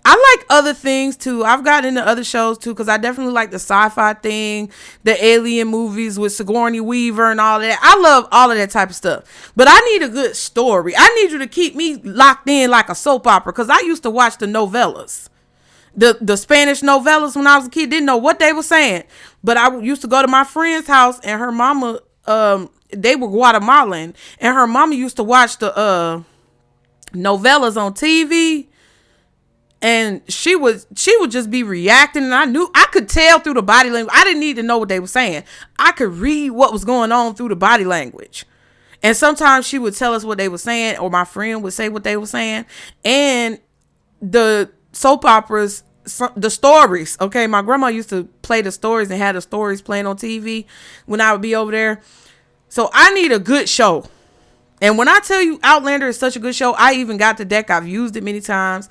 I like other things too. I've gotten into other shows too because I definitely like the sci-fi thing, the alien movies with Sigourney Weaver and all that. I love all of that type of stuff. But I need a good story. I need you to keep me locked in like a soap opera because I used to watch the novellas. The Spanish novellas when I was a kid. Didn't know what they were saying. But I used to go to my friend's house and her mama, they were Guatemalan. And her mama used to watch the novellas on TV. And she would just be reacting, and I could tell through the body language. I didn't need to know what they were saying. I could read what was going on through the body language. And sometimes she would tell us what they were saying, or my friend would say what they were saying. And the soap operas, the stories, okay? My grandma used to play the stories and had the stories playing on TV when I would be over there. So I need a good show. And when I tell you Outlander is such a good show, I even got the deck. I've used it many times.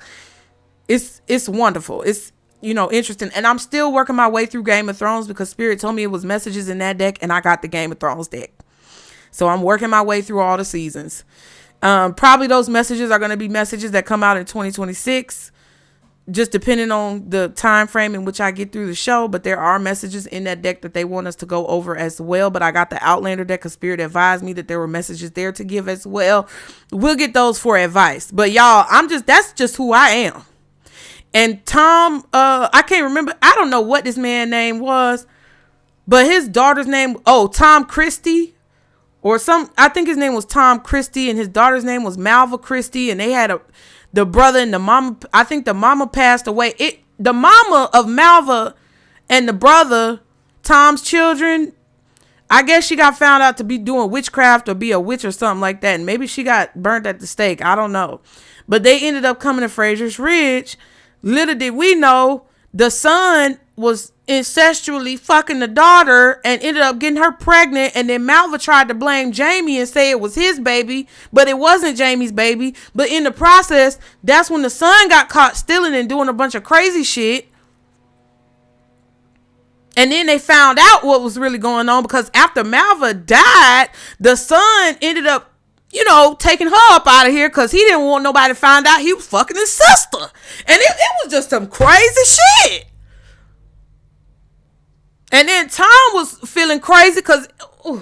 It's wonderful. It's, interesting. And I'm still working my way through Game of Thrones because Spirit told me it was messages in that deck and I got the Game of Thrones deck. So I'm working my way through all the seasons. Probably those messages are going to be messages that come out in 2026, just depending on the time frame in which I get through the show. But there are messages in that deck that they want us to go over as well. But I got the Outlander deck because Spirit advised me that there were messages there to give as well. We'll get those for advice. But y'all, that's just who I am. And Tom, I can't remember. I don't know what this man's name was, but his daughter's name, Tom Christie I think his name was Tom Christie and his daughter's name was Malva Christie. And they had the brother and the mama. I think the mama passed away. The mama of Malva and the brother, Tom's children, I guess she got found out to be doing witchcraft or be a witch or something like that. And maybe she got burnt at the stake. I don't know. But they ended up coming to Fraser's Ridge. Little did we know the son was incestually fucking the daughter and ended up getting her pregnant. And then Malva tried to blame Jamie and say it was his baby, but it wasn't Jamie's baby. But in the process, that's when the son got caught stealing and doing a bunch of crazy shit. And then they found out what was really going on because after Malva died, the son ended up taking her up out of here because he didn't want nobody to find out he was fucking his sister. And it was just some crazy shit. And then Tom was feeling crazy because,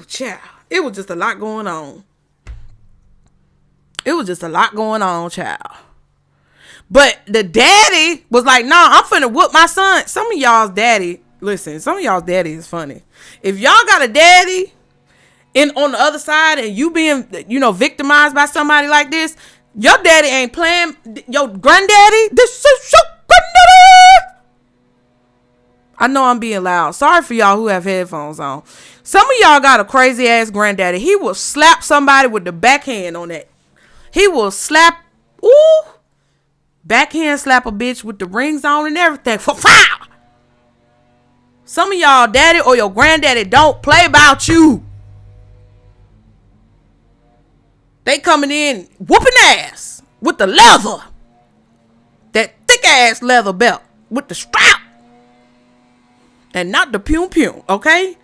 child, it was just a lot going on. It was just a lot going on, child. But the daddy was like, nah, I'm finna whoop my son. Some of y'all's daddy is funny. If y'all got a daddy on the other side and you being, victimized by somebody like this, your daddy ain't playing. Your granddaddy, this is your granddaddy. I know I'm being loud. Sorry for y'all who have headphones on. Some of y'all got a crazy ass granddaddy. He will slap somebody with the backhand on that. He will slap, ooh, backhand slap a bitch with the rings on and everything. For fire. Some of y'all daddy or your granddaddy don't play about you. They coming in whooping ass with the leather. That thick ass leather belt with the strap. And not the pum pum, okay?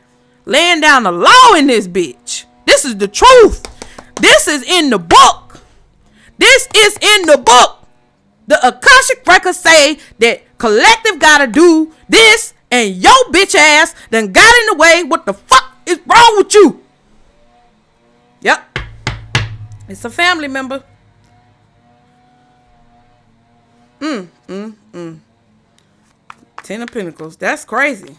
Laying down the law in this bitch. This is the truth. This is in the book. This is in the book. The Akashic records say that collective gotta do this, and your bitch ass done got in the way. What the fuck is wrong with you? Yep. It's a family member. 10 of Pentacles. That's crazy.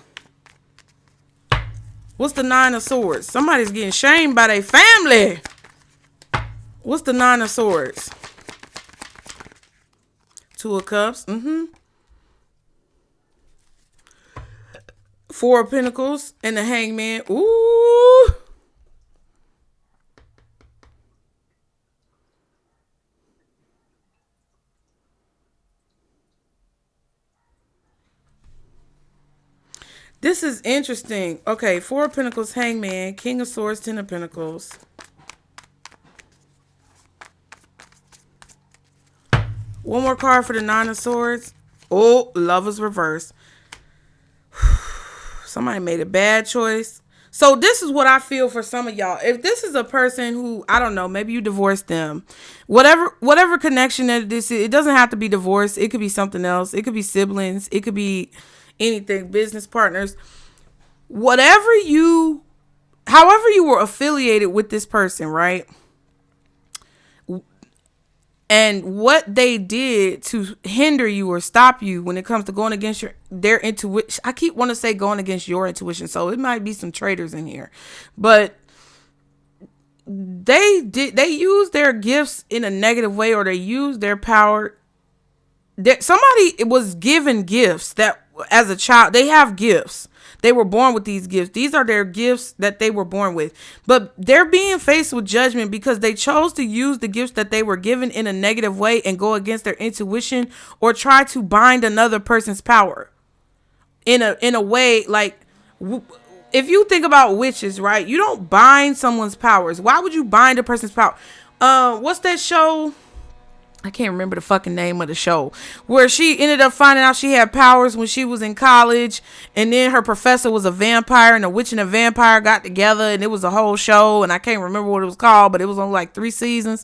What's the 9 of Swords? Somebody's getting shamed by their family. What's the 9 of Swords? 2 of Cups. 4 of Pentacles and the Hangman. Ooh. This is interesting. Okay, 4 of Pentacles, Hangman, King of Swords, 10 of Pentacles. One more card for the 9 of Swords. Oh, Lover's reverse. Somebody made a bad choice. So this is what I feel for some of y'all. If this is a person who, I don't know, maybe you divorced them. Whatever connection that this is, it doesn't have to be divorce. It could be something else. It could be siblings. It could be anything, business partners, however you were affiliated with this person, right? And what they did to hinder you or stop you when it comes to going against their intuition. I keep wanting to say going against your intuition, so it might be some traitors in here, but they used their gifts in a negative way, or they used their power. Somebody was given gifts that as a child, they have gifts. They were born with these gifts. These are their gifts that they were born with. But they're being faced with judgment because they chose to use the gifts that they were given in a negative way and go against their intuition, or try to bind another person's power in a way like, if you think about witches, right? You don't bind someone's powers. Why would you bind a person's power? What's that show? I can't remember the fucking name of the show, where she ended up finding out she had powers when she was in college, and then her professor was a vampire, and a witch and a vampire got together, and it was a whole show, and I can't remember what it was called, but it was on like 3 seasons.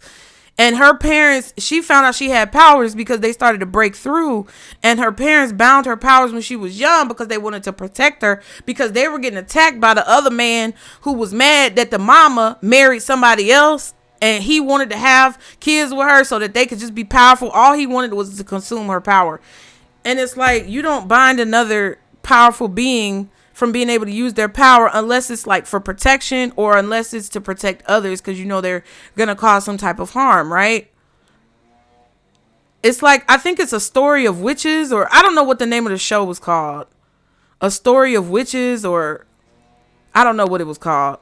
And her parents, she found out she had powers because they started to break through, and her parents bound her powers when she was young because they wanted to protect her, because they were getting attacked by the other man who was mad that the mama married somebody else. And he wanted to have kids with her so that they could just be powerful. All he wanted was to consume her power. And it's like, you don't bind another powerful being from being able to use their power unless it's like for protection, or unless it's to protect others because you know they're going to cause some type of harm, right? It's like, I think it's a story of witches, or I don't know what the name of the show was called. A story of witches, or I don't know what it was called.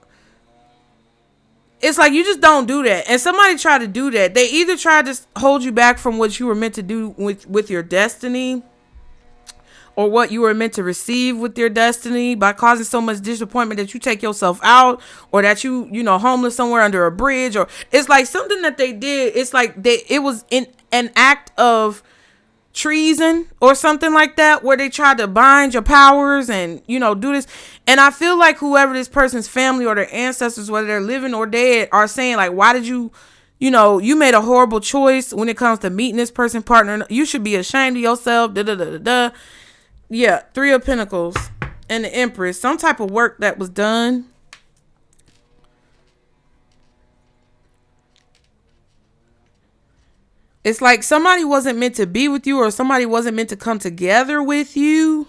It's like, you just don't do that. And somebody tried to do that. They either tried to hold you back from what you were meant to do with your destiny, or what you were meant to receive with your destiny, by causing so much disappointment that you take yourself out, or that you know, homeless somewhere under a bridge. Or it's like something that they did. It's like it was in an act of treason or something like that, where they tried to bind your powers and, you know, do this. And I feel like whoever this person's family or their ancestors, whether they're living or dead, are saying like, why did you know, you made a horrible choice when it comes to meeting this person partner. You should be ashamed of yourself. Yeah, 3 of Pentacles and the Empress. Some type of work that was done. It's like somebody wasn't meant to be with you, or somebody wasn't meant to come together with you.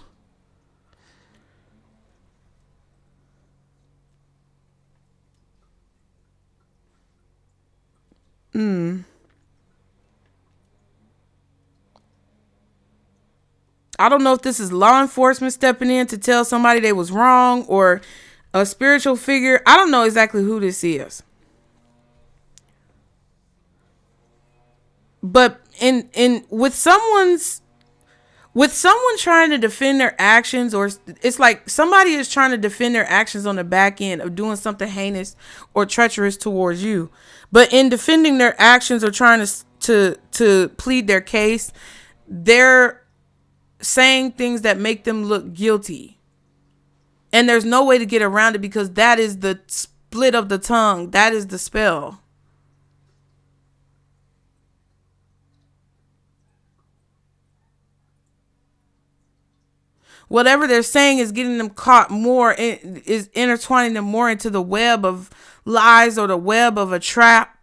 I don't know if this is law enforcement stepping in to tell somebody they was wrong, or a spiritual figure. I don't know exactly who this is. But with someone trying to defend their actions, or it's like somebody is trying to defend their actions on the back end of doing something heinous or treacherous towards you. But in defending their actions or trying to plead their case, they're saying things that make them look guilty. And there's no way to get around it, because that is the split of the tongue. That is the spell. Whatever they're saying is getting them caught more, is intertwining them more into the web of lies or the web of a trap.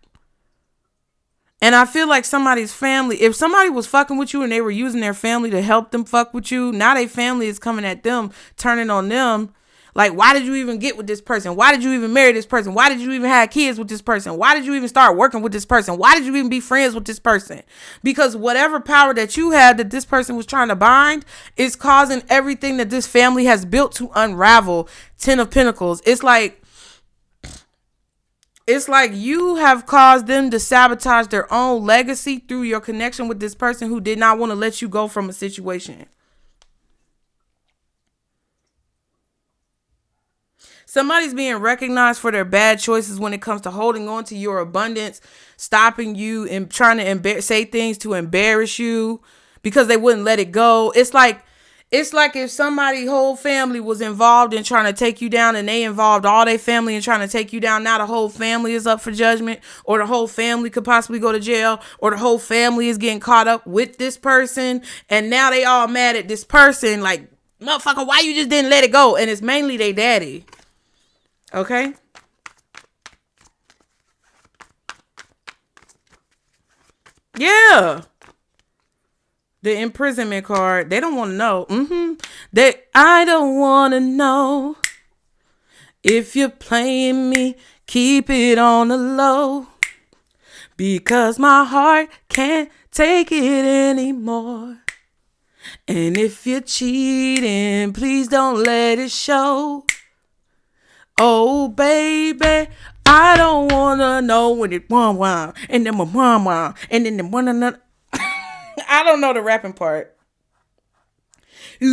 And I feel like somebody's family, if somebody was fucking with you and they were using their family to help them fuck with you, now their family is coming at them, turning on them. Like, why did you even get with this person? Why did you even marry this person? Why did you even have kids with this person? Why did you even start working with this person? Why did you even be friends with this person? Because whatever power that you had that this person was trying to bind is causing everything that this family has built to unravel. 10 of Pentacles. It's like you have caused them to sabotage their own legacy through your connection with this person who did not want to let you go from a situation. Somebody's being recognized for their bad choices when it comes to holding on to your abundance, stopping you and trying to say things to embarrass you because they wouldn't let it go. It's like if somebody's whole family was involved in trying to take you down, and they involved all their family in trying to take you down. Now the whole family is up for judgment, or the whole family could possibly go to jail, or the whole family is getting caught up with this person. And now they all mad at this person. Like, motherfucker, why you just didn't let it go? And it's mainly their daddy. Okay. Yeah. The imprisonment card. They don't want to know. I don't want to know. If you're playing me, keep it on the low. Because my heart can't take it anymore. And if you're cheating, please don't let it show. Oh, baby, I don't want to know when it wah and then wah and then the one another. I don't know the rapping part. Ooh,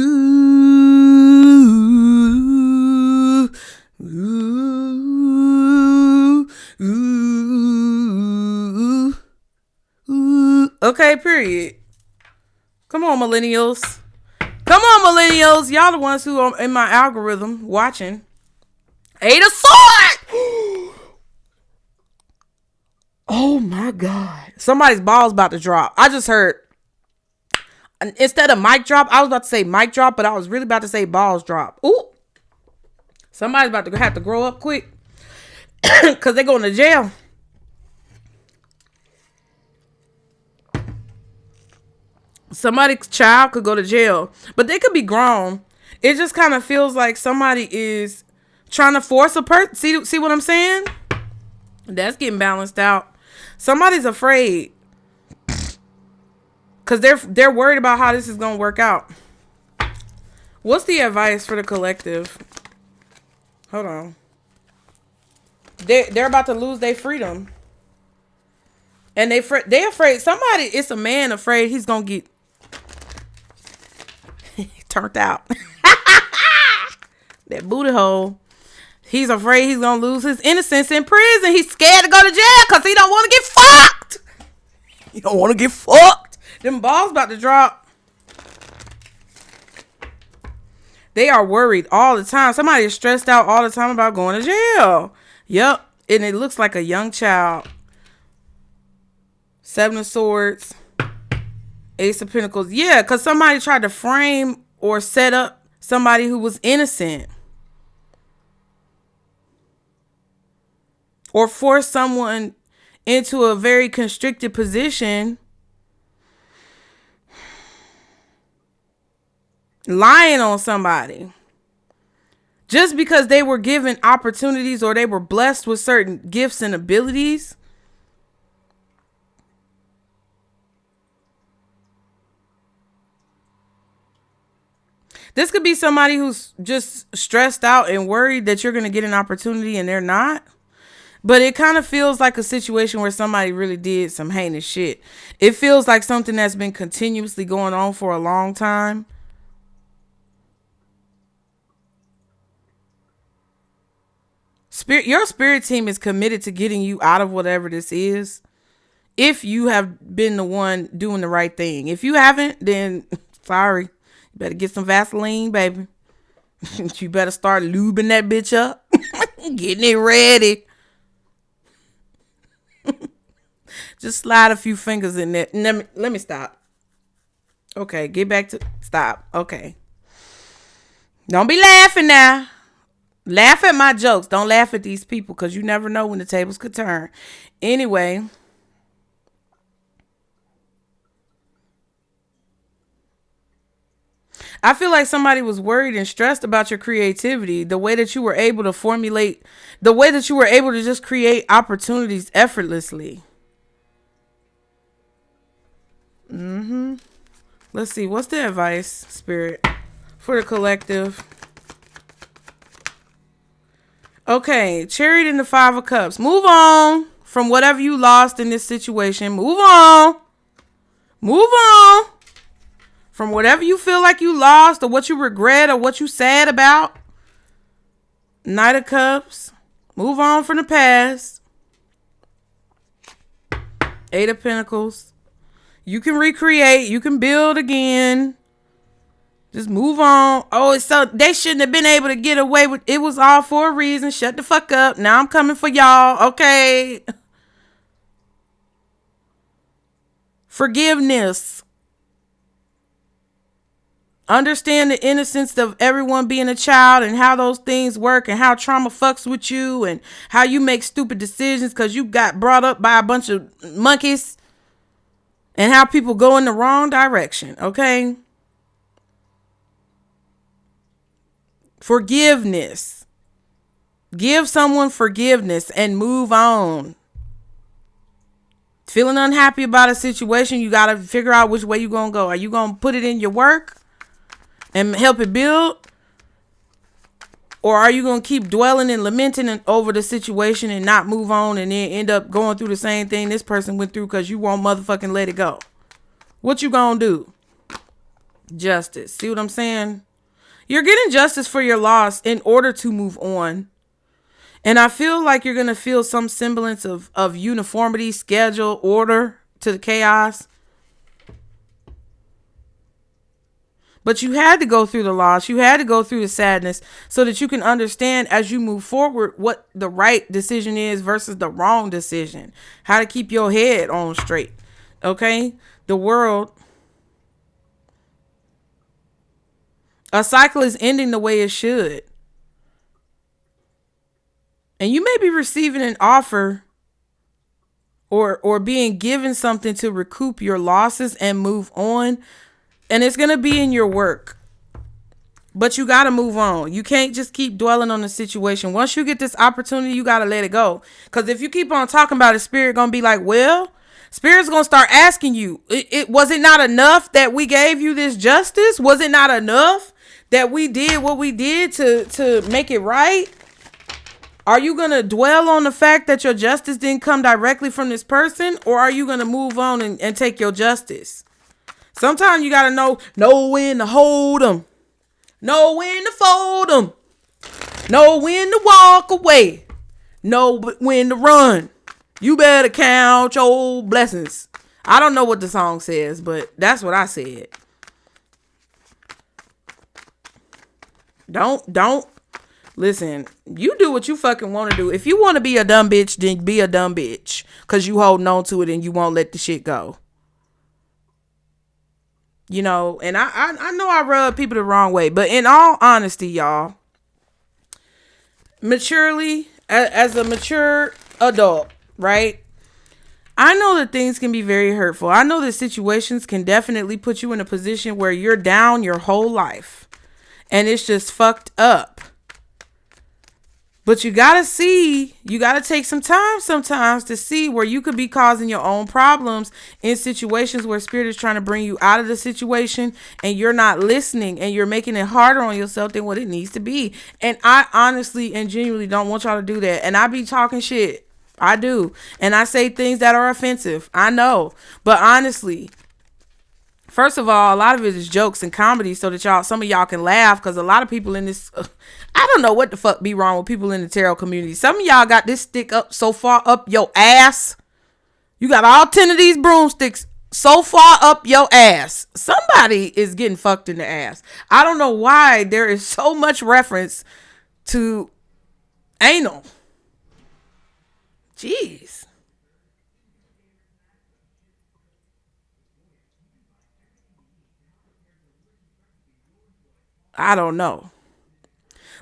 ooh, ooh, ooh. Okay, period. Come on, millennials. Y'all the ones who are in my algorithm watching. 8 of Swords. Oh my God. Somebody's ball's about to drop. I just heard. Instead of mic drop, I was about to say mic drop, but I was really about to say balls drop. Ooh. Somebody's about to have to grow up quick. Because they're going to jail. Somebody's child could go to jail. But they could be grown. It just kind of feels like somebody is trying to force a person. See what I'm saying? That's getting balanced out. Somebody's afraid. Because they're worried about how this is going to work out. What's the advice for the collective? Hold on. They're about to lose their freedom. And they're afraid. Somebody, it's a man afraid he's going to get turned out. That booty hole. He's afraid he's going to lose his innocence in prison. He's scared to go to jail because he don't want to get fucked. He don't want to get fucked. Them balls about to drop. They are worried all the time. Somebody is stressed out all the time about going to jail. Yep. And it looks like a young child. 7 of Swords. Ace of Pentacles. Yeah, because somebody tried to frame or set up somebody who was innocent. Or force someone into a very constricted position. Lying on somebody. Just because they were given opportunities or they were blessed with certain gifts and abilities. This could be somebody who's just stressed out and worried that you're going to get an opportunity and they're not. But it kind of feels like a situation where somebody really did some heinous shit. It feels like something that's been continuously going on for a long time. Your spirit team is committed to getting you out of whatever this is. If you have been the one doing the right thing. If you haven't, then sorry. You better get some Vaseline, baby. You better start lubing that bitch up. Getting it ready. Just slide a few fingers in there. Let me stop. Okay, get back to stop. Okay. Don't be laughing now. Laugh at my jokes. Don't laugh at these people because you never know when the tables could turn. Anyway. I feel like somebody was worried and stressed about your creativity, the way that you were able to formulate, the way that you were able to just create opportunities effortlessly. Let's see. What's the advice, Spirit, for the collective? Okay. Chariot in the 5 of Cups. Move on from whatever you lost in this situation. Move on. Move on. From whatever you feel like you lost or what you regret or what you sad about. Knight of Cups. Move on from the past. 8 of Pentacles. You can recreate. You can build again. Just move on. Oh, it's so they shouldn't have been able to get away with it. Was all for a reason. Shut the fuck up. Now I'm coming for y'all. Okay. Forgiveness. Understand the innocence of everyone being a child and how those things work and how trauma fucks with you and how you make stupid decisions because you got brought up by a bunch of monkeys and how people go in the wrong direction. Okay. Forgiveness. Give someone forgiveness and move on. Feeling unhappy about a situation, you got to figure out which way you're going to go. Are you going to put it in your work and help it build? Or are you going to keep dwelling and lamenting over the situation and not move on and then end up going through the same thing this person went through because you won't motherfucking let it go? What you going to do? Justice. See what I'm saying? You're getting justice for your loss in order to move on. And I feel like you're going to feel some semblance of uniformity, schedule, order to the chaos. But you had to go through the loss. You had to go through the sadness so that you can understand as you move forward what the right decision is versus the wrong decision. How to keep your head on straight. Okay? The world. A cycle is ending the way it should. And you may be receiving an offer or being given something to recoup your losses and move on. And it's going to be in your work. But you got to move on. You can't just keep dwelling on the situation. Once you get this opportunity, you got to let it go. Because if you keep on talking about it, Spirit going to be like, well, Spirit's going to start asking you, was it not enough that we gave you this justice? Was it not enough that we did what we did to make it right? Are you going to dwell on the fact that your justice didn't come directly from this person? Or are you going to move on and take your justice? Sometimes you got to know when to hold them. Know when to fold them. Know when to walk away. Know when to run. You better count your blessings. I don't know what the song says, but that's what I said. Don't. Listen, you do what you fucking want to do. If you want to be a dumb bitch, then be a dumb bitch. Because you holding on to it and you won't let the shit go. You know, and I know I rub people the wrong way. But in all honesty, y'all, maturely, as a mature adult, right? I know that things can be very hurtful. I know that situations can definitely put you in a position where you're down your whole life. And it's just fucked up. But you gotta see, you gotta take some time sometimes to see where you could be causing your own problems in situations where spirit is trying to bring you out of the situation and you're not listening and you're making it harder on yourself than what it needs to be. And I honestly and genuinely don't want y'all to do that. And I be talking shit. I do. And I say things that are offensive. I know. But honestly, first of all, a lot of it is jokes and comedy so that some of y'all can laugh, because a lot of people in this, I don't know what the fuck be wrong with people in the tarot community. Some of y'all got this stick up so far up your ass. You got all 10 of these broomsticks so far up your ass. Somebody is getting fucked in the ass. I don't know why there is so much reference to anal. Jeez. I don't know.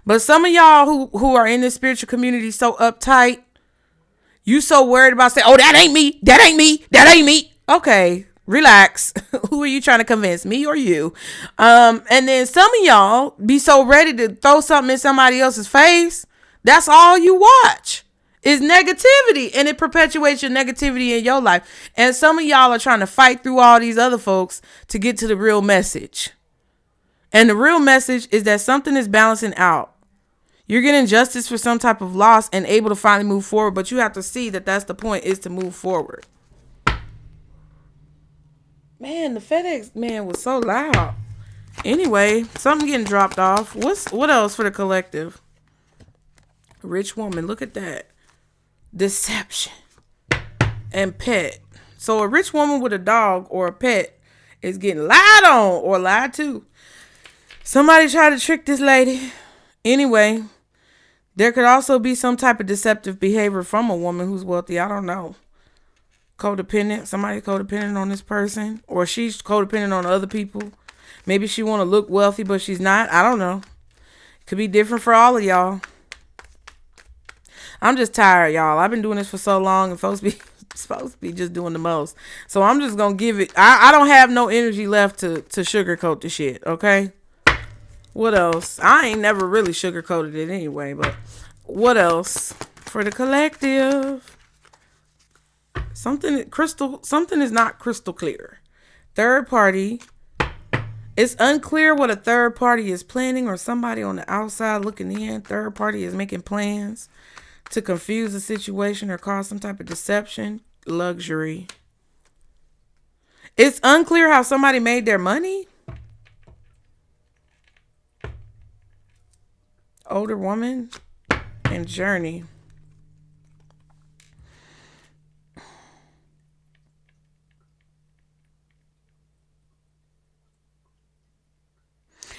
But some of y'all who are in the spiritual community so uptight, you so worried about saying, oh, that ain't me. That ain't me. That ain't me. Okay, relax. Who are you trying to convince, me or you? And then some of y'all be so ready to throw something in somebody else's face. That's all you watch is negativity, and it perpetuates your negativity in your life. And some of y'all are trying to fight through all these other folks to get to the real message. And the real message is that something is balancing out. You're getting justice for some type of loss and able to finally move forward. But you have to see that that's the point, is to move forward. Man, the FedEx man was so loud. Anyway, something getting dropped off. What else for the collective? Rich woman, look at that. Deception and pet. So a rich woman with a dog or a pet is getting lied on or lied to. Somebody tried to trick this lady. Anyway, there could also be some type of deceptive behavior from a woman who's wealthy. I don't know. Codependent. Somebody codependent on this person. Or she's codependent on other people. Maybe she want to look wealthy, but she's not. I don't know. Could be different for all of y'all. I'm just tired, y'all. I've been doing this for so long and folks be supposed to be just doing the most. So I'm just going to give it. I don't have no energy left to sugarcoat the shit. Okay. What else? I ain't never really sugarcoated it anyway, but what else for the collective? Something is not crystal clear. Third party. It's unclear what a third party is planning or somebody on the outside looking in. Third party is making plans to confuse the situation or cause some type of deception. Luxury. It's unclear how somebody made their money. Older woman and journey.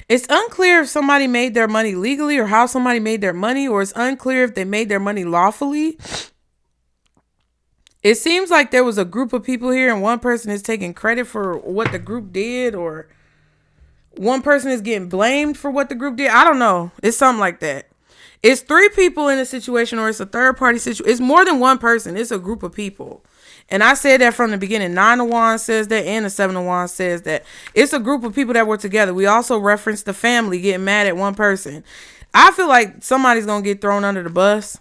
It's unclear if somebody made their money legally or how somebody made their money, or it's unclear if they made their money lawfully. It seems like there was a group of people here and one person is taking credit for what the group did, or one person is getting blamed for what the group did. I don't know. It's something like that. It's three people in a situation, or it's a third party situation. It's more than one person. It's a group of people. And I said that from the beginning. 9 of Wands says that, and the 7 of Wands says that. It's a group of people that were together. We also referenced the family getting mad at one person. I feel like somebody's going to get thrown under the bus.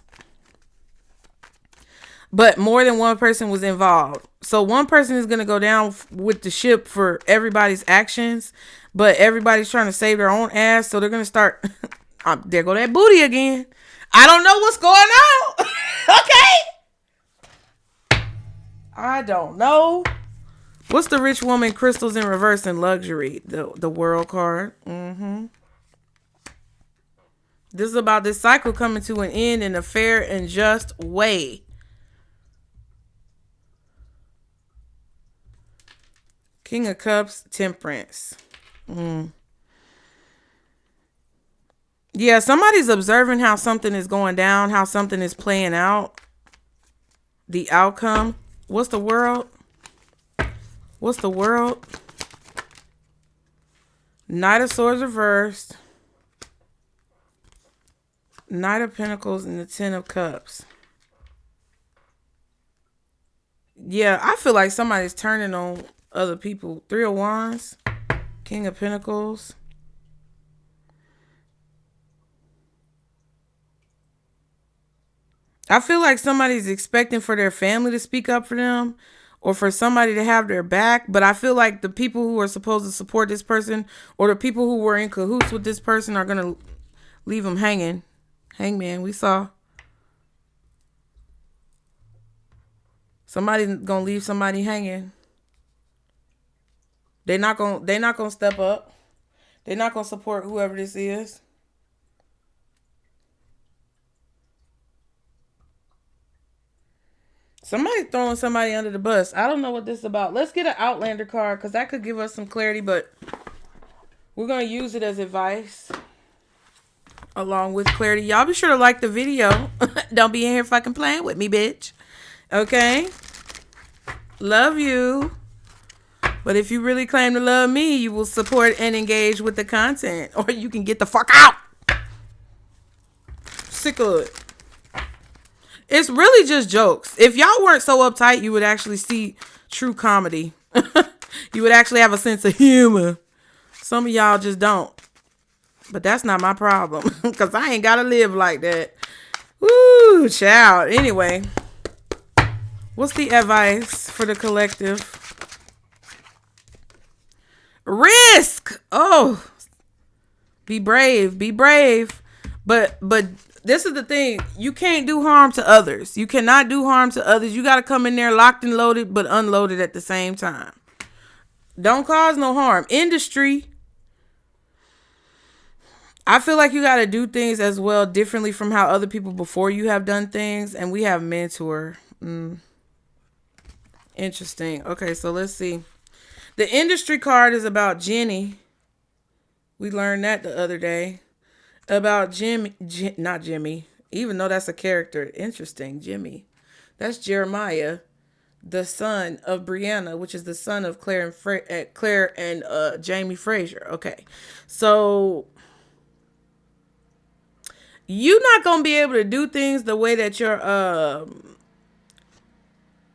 But more than one person was involved. So one person is going to go down with the ship for everybody's actions. But everybody's trying to save their own ass. So they're going to start... there go that booty again. I don't know what's going on. Okay. I don't know. What's the rich woman, crystals in reverse, and luxury? The world card. This is about this cycle coming to an end in a fair and just way. King of Cups, Temperance. Yeah, somebody's observing how something is going down, how something is playing out. The outcome. What's the world? What's the world? Knight of Swords reversed. Knight of Pentacles and the 10 of Cups. Yeah, I feel like somebody's turning on other people. 3 of Wands. King of Pentacles. I feel like somebody's expecting for their family to speak up for them or for somebody to have their back. But I feel like the people who are supposed to support this person or the people who were in cahoots with this person are going to leave them hanging. Hangman, we saw. Somebody's going to leave somebody hanging. They're not going to step up. They're not going to support whoever this is. Somebody's throwing somebody under the bus. I don't know what this is about. Let's get an Outlander card because that could give us some clarity, but we're going to use it as advice along with clarity. Y'all be sure to like the video. Don't be in here fucking playing with me, bitch. Okay? Love you. But if you really claim to love me, you will support and engage with the content. Or you can get the fuck out. Sick of it. It's really just jokes. If y'all weren't so uptight, you would actually see true comedy. You would actually have a sense of humor. Some of y'all just don't. But that's not my problem. Because I ain't got to live like that. Woo, child. Anyway. What's the advice for the collective? Risk. Oh. Be brave. Be brave. But this is the thing. You can't do harm to others. You cannot do harm to others. You got to come in there locked and loaded, but unloaded at the same time. Don't cause no harm. Industry. I feel like you got to do things as well differently from how other people before you have done things. And we have mentor. Interesting. Okay, so let's see. The industry card is about Jenny. We learned that the other day. About Jimmy, not Jimmy, even though that's a character. Interesting, Jimmy. That's Jeremiah, the son of Brianna, which is the son of Claire and Jamie Frazier. Okay, so you're not gonna be able to do things the way that you're.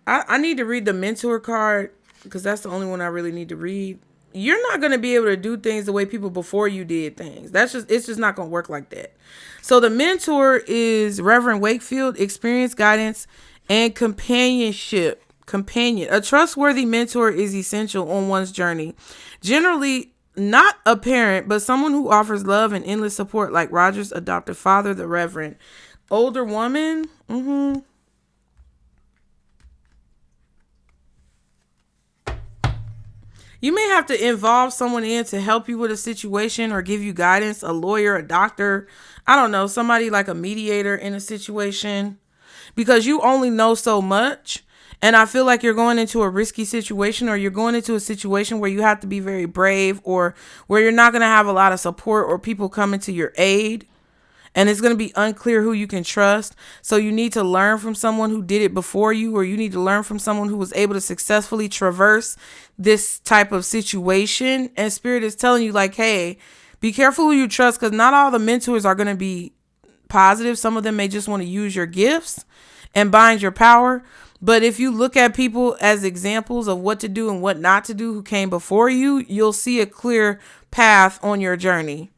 I need to read the mentor card because that's the only one I really need to read. You're not going to be able to do things the way people before you did things. It's just not going to work like that. So the mentor is Reverend Wakefield, experience, guidance, and companionship. A trustworthy mentor is essential on one's journey. Generally, not a parent, but someone who offers love and endless support, like Roger's adopted father, the Reverend. Older woman. You may have to involve someone in to help you with a situation or give you guidance, a lawyer, a doctor, I don't know, somebody like a mediator in a situation, because you only know so much. And I feel like you're going into a risky situation, or you're going into a situation where you have to be very brave, or where you're not going to have a lot of support or people coming to your aid. And it's going to be unclear who you can trust. So you need to learn from someone who did it before you, or you need to learn from someone who was able to successfully traverse this type of situation. And Spirit is telling you, like, hey, be careful who you trust, because not all the mentors are going to be positive. Some of them may just want to use your gifts and bind your power. But if you look at people as examples of what to do and what not to do who came before you, you'll see a clear path on your journey.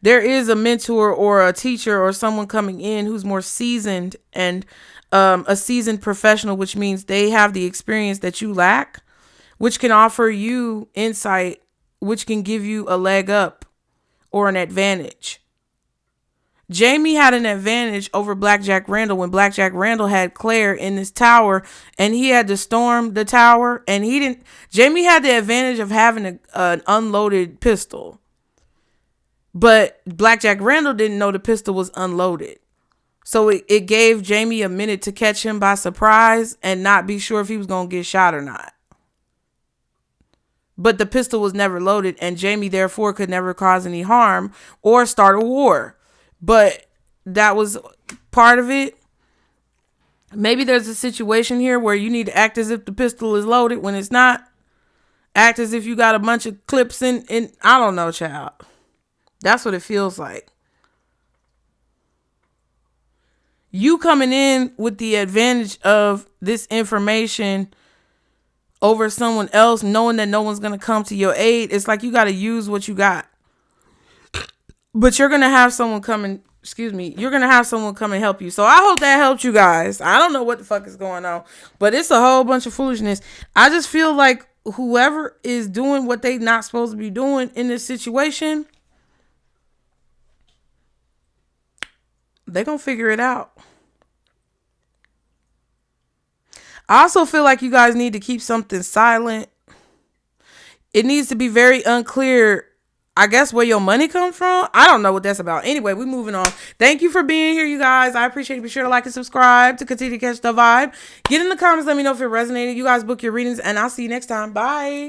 There is a mentor or a teacher or someone coming in who's more seasoned and a seasoned professional, which means they have the experience that you lack, which can offer you insight, which can give you a leg up or an advantage. Jamie had an advantage over Blackjack Randall when Blackjack Randall had Claire in this tower and he had to storm the tower, and Jamie had the advantage of having an unloaded pistol. But Blackjack Randall didn't know the pistol was unloaded. So it gave Jamie a minute to catch him by surprise and not be sure if he was going to get shot or not. But the pistol was never loaded, and Jamie therefore could never cause any harm or start a war. But that was part of it. Maybe there's a situation here where you need to act as if the pistol is loaded when it's not. Act as if you got a bunch of clips in I don't know, child. That's what it feels like. You coming in with the advantage of this information over someone else, knowing that no one's going to come to your aid. It's like you got to use what you got. But you're going to have someone coming excuse me, you're going to have someone come and help you. So I hope that helped you guys. I don't know what the fuck is going on, but it's a whole bunch of foolishness. I just feel like whoever is doing what they not supposed to be doing in this situation, they're going to figure it out. I also feel like you guys need to keep something silent. It needs to be very unclear, I guess, where your money comes from. I don't know what that's about. Anyway, we're moving on. Thank you for being here, you guys. I appreciate it. Be sure to like and subscribe to continue to catch the vibe. Get in the comments. Let me know if it resonated. You guys book your readings, and I'll see you next time. Bye.